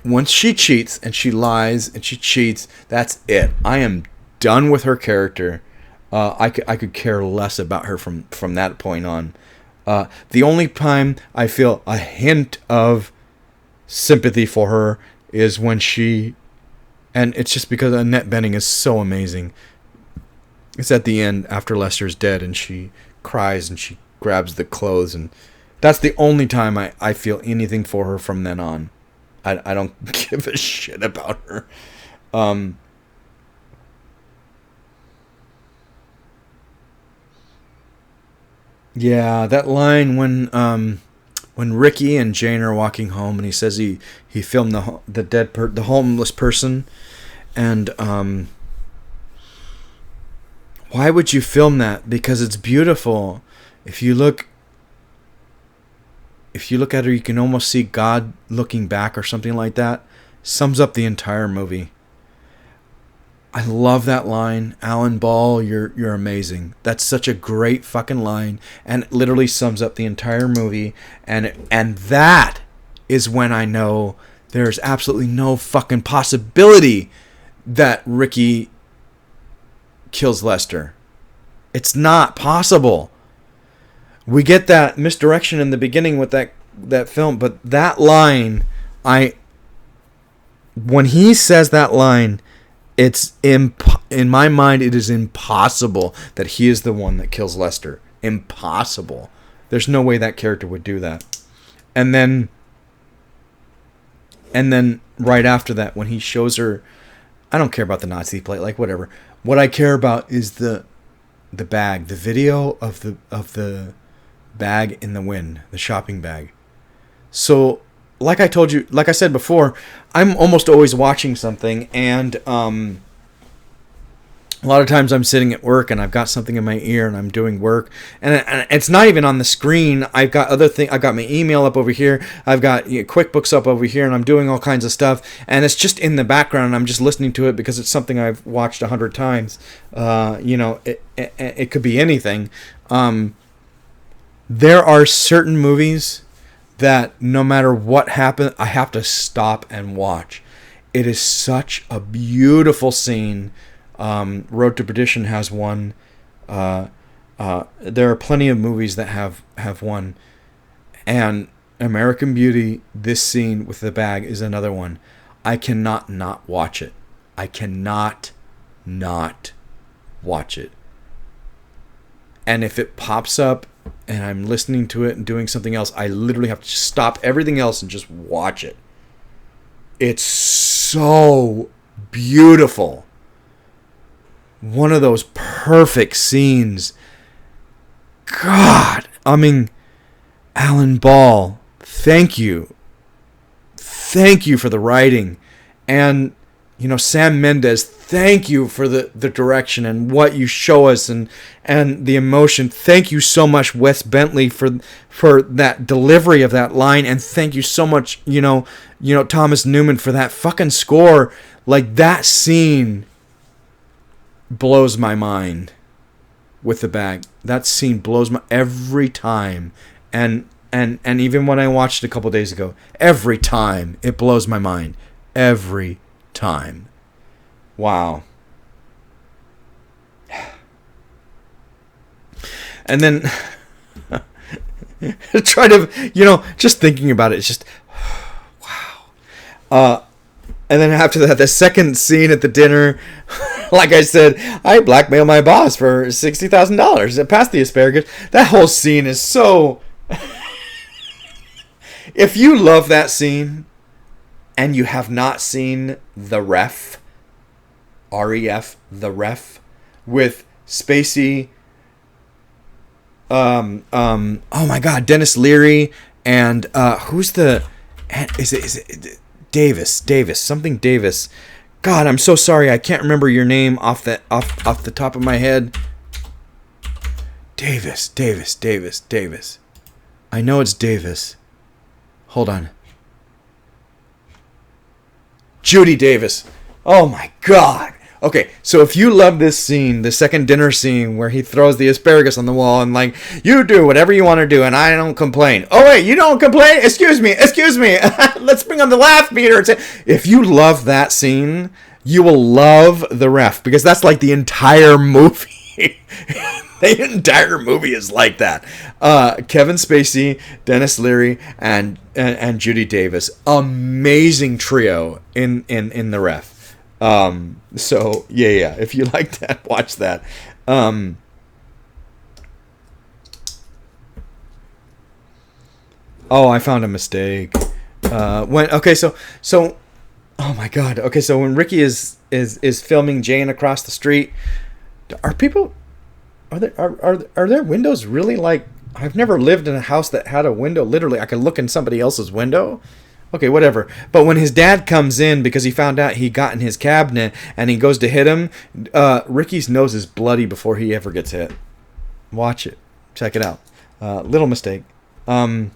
Speaker 1: Once she cheats and she lies and she cheats, that's it. I am done with her character. I could care less about her from that point on. The only time I feel a hint of sympathy for her is when and it's just because Annette Bening is so amazing. It's at the end after Lester's dead and she cries and she grabs the clothes, and that's the only time I feel anything for her from then on. I don't give a shit about her. Yeah, that line when Ricky and Jane are walking home and he says he filmed the homeless person, and why would you film that? Because it's beautiful. If you look at her, you can almost see God looking back or something like that. Sums up the entire movie. I love that line. Alan Ball, you're amazing. That's such a great fucking line, and it literally sums up the entire movie. And that is when I know there's absolutely no fucking possibility that Ricky kills Lester. It's not possible. We get that misdirection in the beginning with that film, but that line, when he says that line, it's in my mind, it is impossible that he is the one that kills Lester. Impossible. There's no way that character would do that. And then right after that, when he shows her, I don't care about the Nazi plate, like whatever. What I care about is the the bag, the video of the bag in the wind, the shopping bag. So, like I said before, I'm almost always watching something, and a lot of times I'm sitting at work and I've got something in my ear and I'm doing work, and it's not even on the screen. I've got other things. I've got my email up over here. I've got QuickBooks up over here, and I'm doing all kinds of stuff. And it's just in the background, and I'm just listening to it because it's something I've watched 100 times. It could be anything. There are certain movies that no matter what happens, I have to stop and watch. It is such a beautiful scene. Road to Perdition has one. There are plenty of movies that have one. And American Beauty, this scene with the bag is another one. I cannot not watch it. I cannot not watch it. And if it pops up and I'm listening to it and doing something else, I literally have to stop everything else and just watch it. It's so beautiful. One of those perfect scenes. God, I mean, Alan Ball, thank you. Thank you for the writing. And, Sam Mendes, thank you for the direction and what you show us and the emotion. Thank you so much, Wes Bentley, for that delivery of that line. And thank you so much, Thomas Newman, for that fucking score. Like, that scene blows my mind with the bag. That scene blows my every time. And even when I watched it a couple days ago, every time it blows my mind. Every time. Wow. And then try to, just thinking about it, it's just wow. And then after that, the second scene at the dinner, like I said, I blackmailed my boss for $60,000. Past the asparagus. That whole scene is so... If you love that scene and you have not seen The Ref, R-E-F, The Ref, with Spacey, oh my God, Dennis Leary, and who's the... Is it Davis, something Davis. God, I'm so sorry. I can't remember your name off the top of my head. Davis. I know it's Davis. Hold on. Judy Davis. Oh my God. Okay, so if you love this scene, the second dinner scene where he throws the asparagus on the wall and like, you do whatever you want to do and I don't complain. Oh wait, you don't complain? Excuse me. Let's bring on the laugh meter. If you love that scene, you will love The Ref, because that's like the entire movie. The entire movie is like that. Kevin Spacey, Dennis Leary, and Judy Davis. Amazing trio in The Ref. So yeah, if you like that, watch that. Oh, I found a mistake. Oh my God. Okay, so when Ricky is filming Jane across the street, are there windows really like... I've never lived in a house that had a window. Literally, I could look in somebody else's window. Okay, whatever. But when his dad comes in because he found out he got in his cabinet and he goes to hit him, Ricky's nose is bloody before he ever gets hit. Watch it. Check it out. Little mistake. I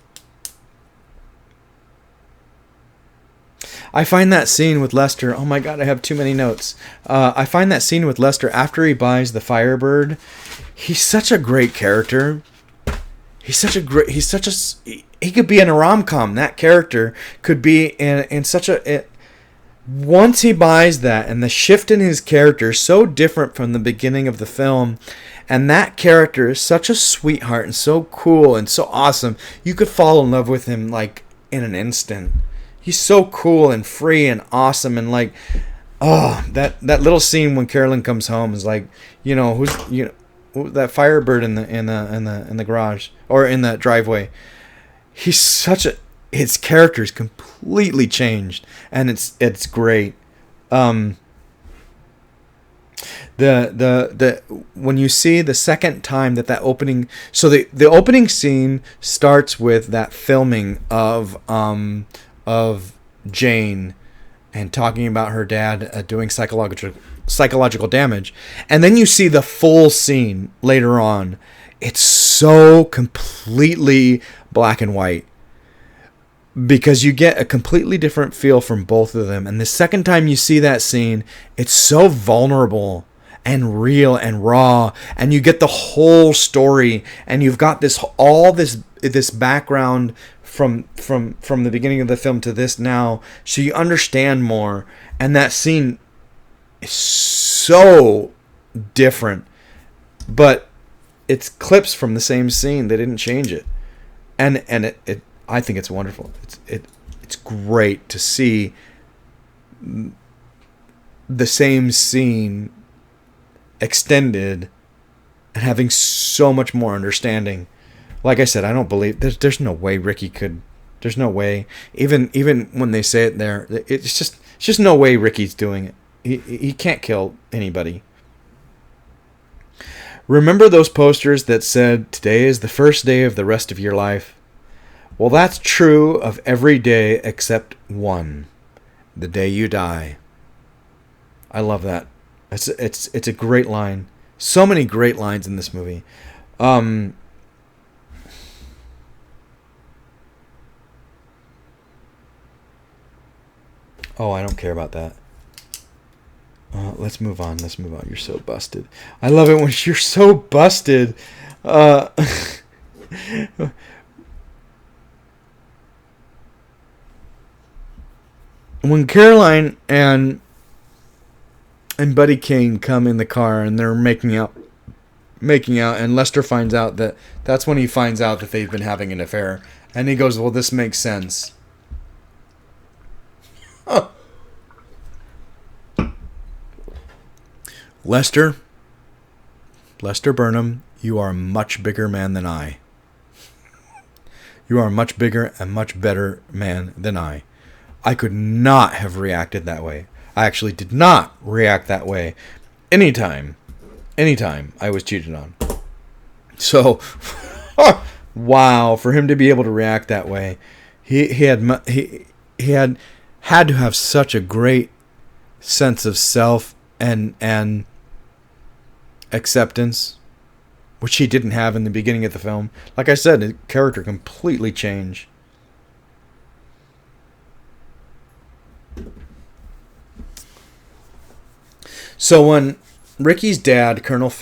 Speaker 1: find that scene with Lester... Oh my God, I have too many notes. I find that scene with Lester after he buys the Firebird. He's such a great character. He could be in a rom-com. That character could be in such a... Once he buys that, and the shift in his character is so different from the beginning of the film, and that character is such a sweetheart and so cool and so awesome, you could fall in love with him like in an instant. He's so cool and free and awesome, and like, oh, that little scene when Carolyn comes home is like, that Firebird in the garage or in the driveway. He's his character is completely changed, and it's great. The when you see the second time that opening, so the opening scene starts with that filming of Jane and talking about her dad doing psychological damage, and then you see the full scene later on. It's so completely black and white, because you get a completely different feel from both of them. And the second time you see that scene, it's so vulnerable and real and raw, and you get the whole story, and you've got this background from the beginning of the film to this now, so you understand more. And that scene is so different, but it's clips from the same scene. They didn't change it, and it I think it's wonderful. It's great to see the same scene extended and having so much more understanding. Like I said, I don't believe there's no way Ricky could. There's no way. Even when they say it there, it's just no way Ricky's doing it. He can't kill anybody. Remember those posters that said, "Today is the first day of the rest of your life"? Well, that's true of every day except one, the day you die. I love that. It's a great line. So many great lines in this movie. Oh, I don't care about that. Let's move on. You're so busted. I love it when you're so busted. When Caroline and Buddy Kane come in the car and they're making out, and Lester finds out that's when he finds out that they've been having an affair, and he goes, "Well, this makes sense." Lester Burnham, you are a much bigger man than I. You are a much bigger and much better man than I. I could not have reacted that way. I actually did not react that way anytime I was cheated on. So, wow, for him to be able to react that way, he had to have such a great sense of self and acceptance, which he didn't have in the beginning of the film. Like I said, his character completely changed. So when Ricky's dad, Colonel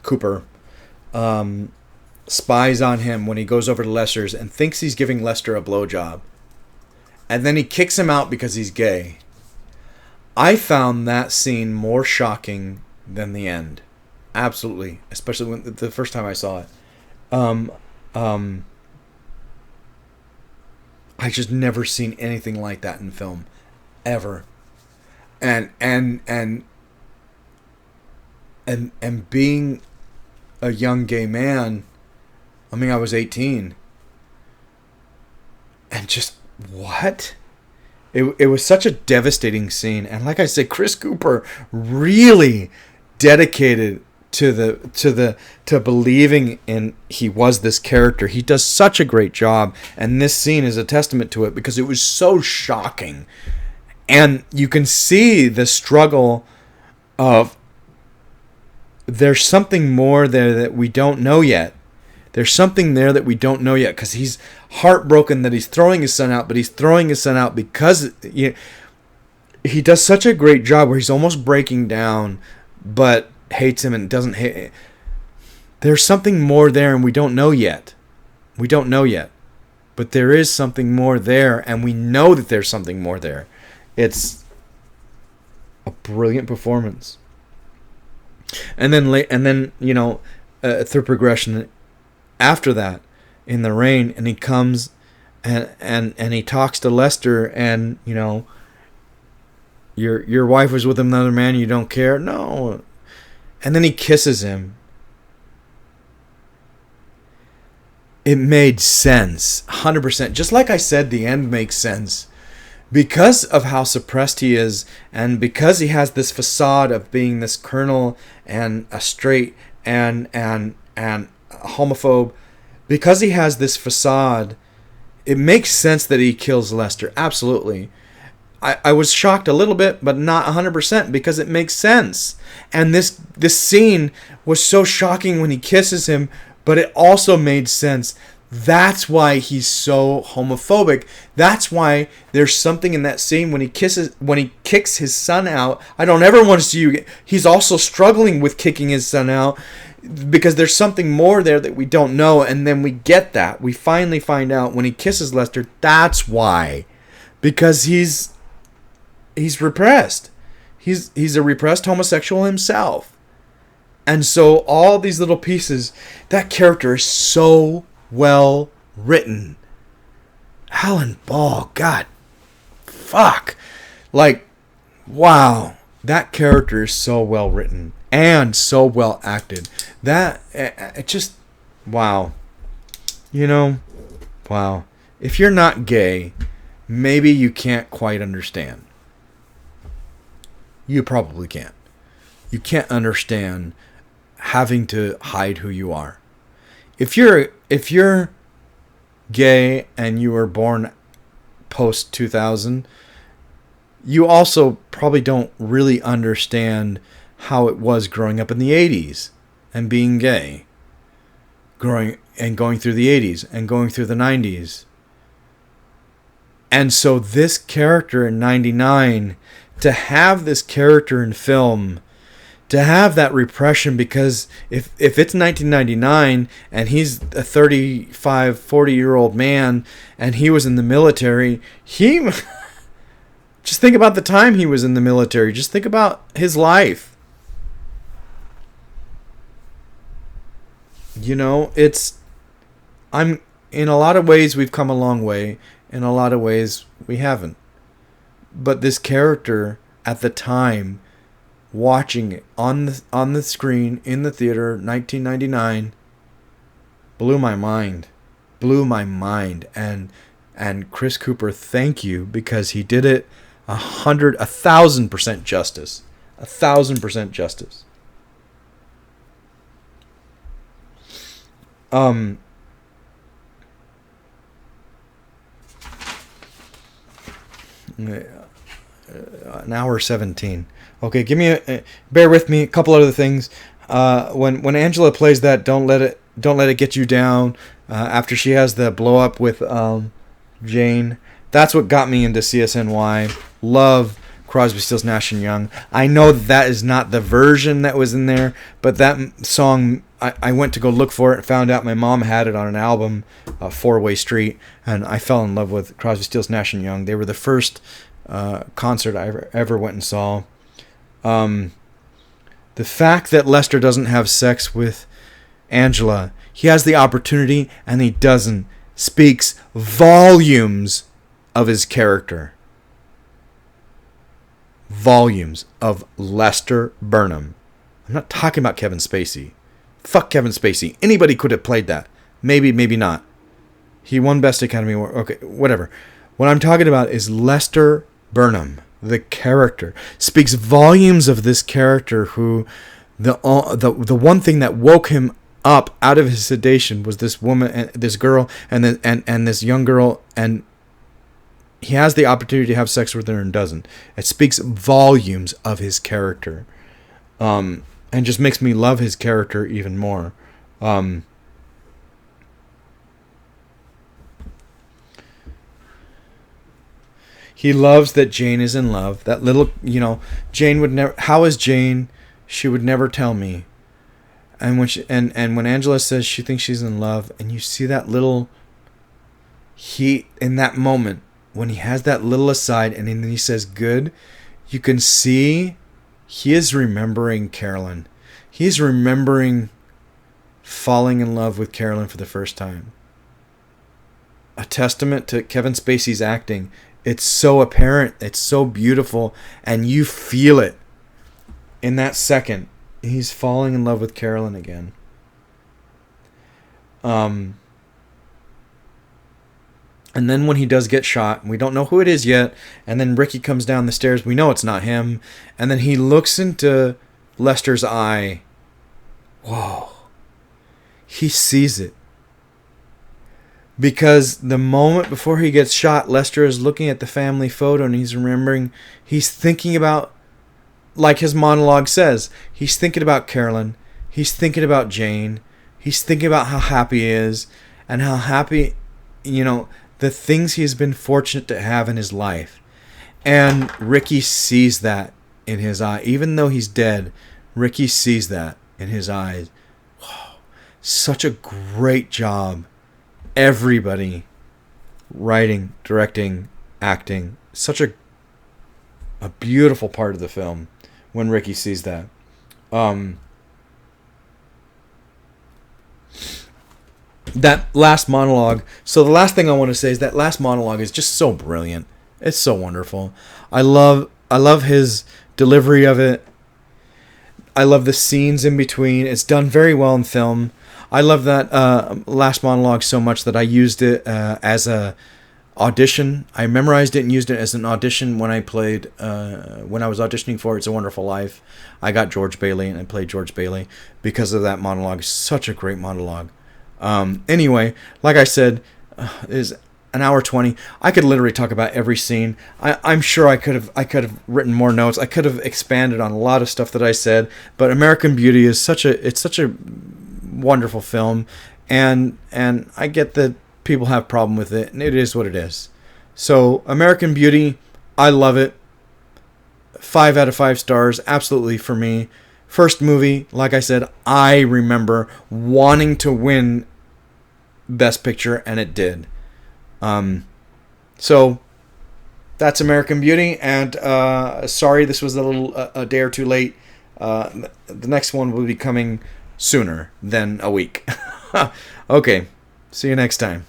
Speaker 1: Cooper, spies on him when he goes over to Lester's and thinks he's giving Lester a blowjob, and then he kicks him out because he's gay, I found that scene more shocking than the end. Absolutely, especially when the first time I saw it. I just never seen anything like that in film, ever. And being a young gay man, I mean, I was 18, and just what? It was such a devastating scene, and like I said, Chris Cooper really dedicated to believing in he was this character. He does such a great job, and this scene is a testament to it because it was so shocking, and you can see the struggle of there's something more there that we don't know yet. There's something there that we don't know yet, because he's heartbroken that he's throwing his son out, but he's throwing his son out because he does such a great job where he's almost breaking down, but hates him and doesn't hate. There's something more there, and we don't know yet. We don't know yet. But there is something more there, and we know that there's something more there. It's a brilliant performance. And then through progression after that, in the rain, and he comes and he talks to Lester, and your wife was with another man, you don't care? No. And then he kisses him. It made sense, 100%. Just like I said, the end makes sense. because of how suppressed he is, and because he has this facade of being this colonel and a straight and a homophobe, because he has this facade, it makes sense that he kills Lester. Absolutely. I was shocked a little bit, but not 100%, because it makes sense. And this scene was so shocking when he kisses him, but it also made sense. That's why he's so homophobic. That's why there's something in that scene when he kicks his son out. I don't ever want to see you. He's also struggling with kicking his son out, because there's something more there that we don't know, and then we get that. We finally find out when he kisses Lester. That's why, because he's repressed. He's a repressed homosexual himself. And so all these little pieces, that character is so well written. Alan Ball, God, fuck. Like, wow. That character is so well written and so well acted. That, it just, wow. You know, wow. If you're not gay, maybe you can't quite understand. You probably can't. You can't understand having to hide who you are. If you're gay and you were born post 2000, you also probably don't really understand how it was growing up in the 80s and being gay. Going through the 80s and going through the 90s. And so this character in 99, to have this character in film, to have that repression, because if it's 1999 and he's a 35, 40-year-old man and he was in the military, just think about the time he was in the military. Just think about his life. You know, in a lot of ways we've come a long way. In a lot of ways we haven't. But this character at the time, watching it on the screen in the theater, 1999, blew my mind. And Chris Cooper, thank you, because he did it 1,000% justice. 1,000% justice. An hour 17. Okay, bear with me. A couple other things. When Angela plays that "Don't Let It Get You Down," after she has the blow up with Jane, that's what got me into CSNY. Love Crosby, Stills, Nash and Young. I know that is not the version that was in there, but that song, I went to go look for it, found out my mom had it on an album, Four-Way Street, and I fell in love with Crosby, Stills, Nash and Young. They were the first concert I ever went and saw. The fact that Lester doesn't have sex with Angela, he has the opportunity and he doesn't, speaks volumes of his character. Volumes of Lester Burnham. I'm not talking about Kevin Spacey. Fuck Kevin Spacey. Anybody could have played that. Maybe, maybe not. He won Best Academy Award. Okay, whatever. What I'm talking about is Lester Burnham, the character. Speaks volumes of this character who, the one thing that woke him up out of his sedation was this woman, and this girl, and this young girl, and he has the opportunity to have sex with her and doesn't. It speaks volumes of his character, and just makes me love his character even more. He loves that Jane is in love. That little, Jane would never. How is Jane? She would never tell me. And when when Angela says she thinks she's in love, and you see that little. He in that moment when he has that little aside, and then he says good, you can see he is remembering Carolyn. He's remembering falling in love with Carolyn for the first time. A testament to Kevin Spacey's acting. It's so apparent. It's so beautiful. And you feel it in that second. He's falling in love with Carolyn again. And then when he does get shot, we don't know who it is yet, and then Ricky comes down the stairs, we know it's not him, and then he looks into Lester's eye. Whoa. He sees it. Because the moment before he gets shot, Lester is looking at the family photo and he's remembering, he's thinking about, like his monologue says, he's thinking about Carolyn, he's thinking about Jane, he's thinking about how happy he is, and how happy, the things he's been fortunate to have in his life. And Ricky sees that in his eye. Even though he's dead, Ricky sees that in his eyes. Wow. Such a great job. Everybody. Writing, directing, acting. Such a beautiful part of the film when Ricky sees that. That last monologue. So the last thing I want to say is that last monologue is just so brilliant. It's so wonderful. I love his delivery of it. I love the scenes in between. It's done very well in film. I love that last monologue so much that I used it as a audition. I memorized it and used it as an audition when I played when I was auditioning for It's a Wonderful Life. I got George Bailey and I played George Bailey because of that monologue. Such a great monologue. Anyway, like I said, is an hour 20. I could literally talk about every scene. I'm sure I could have written more notes. I could have expanded on a lot of stuff that I said. But American Beauty is such a wonderful film, and I get that people have problem with it, and it is what it is. So American Beauty, I love it. 5 out of 5 stars, absolutely for me. First movie, like I said, I remember wanting to win Best Picture, and it did. So that's American Beauty, and sorry this was a day or two late. The next one will be coming sooner than a week. Okay, see you next time.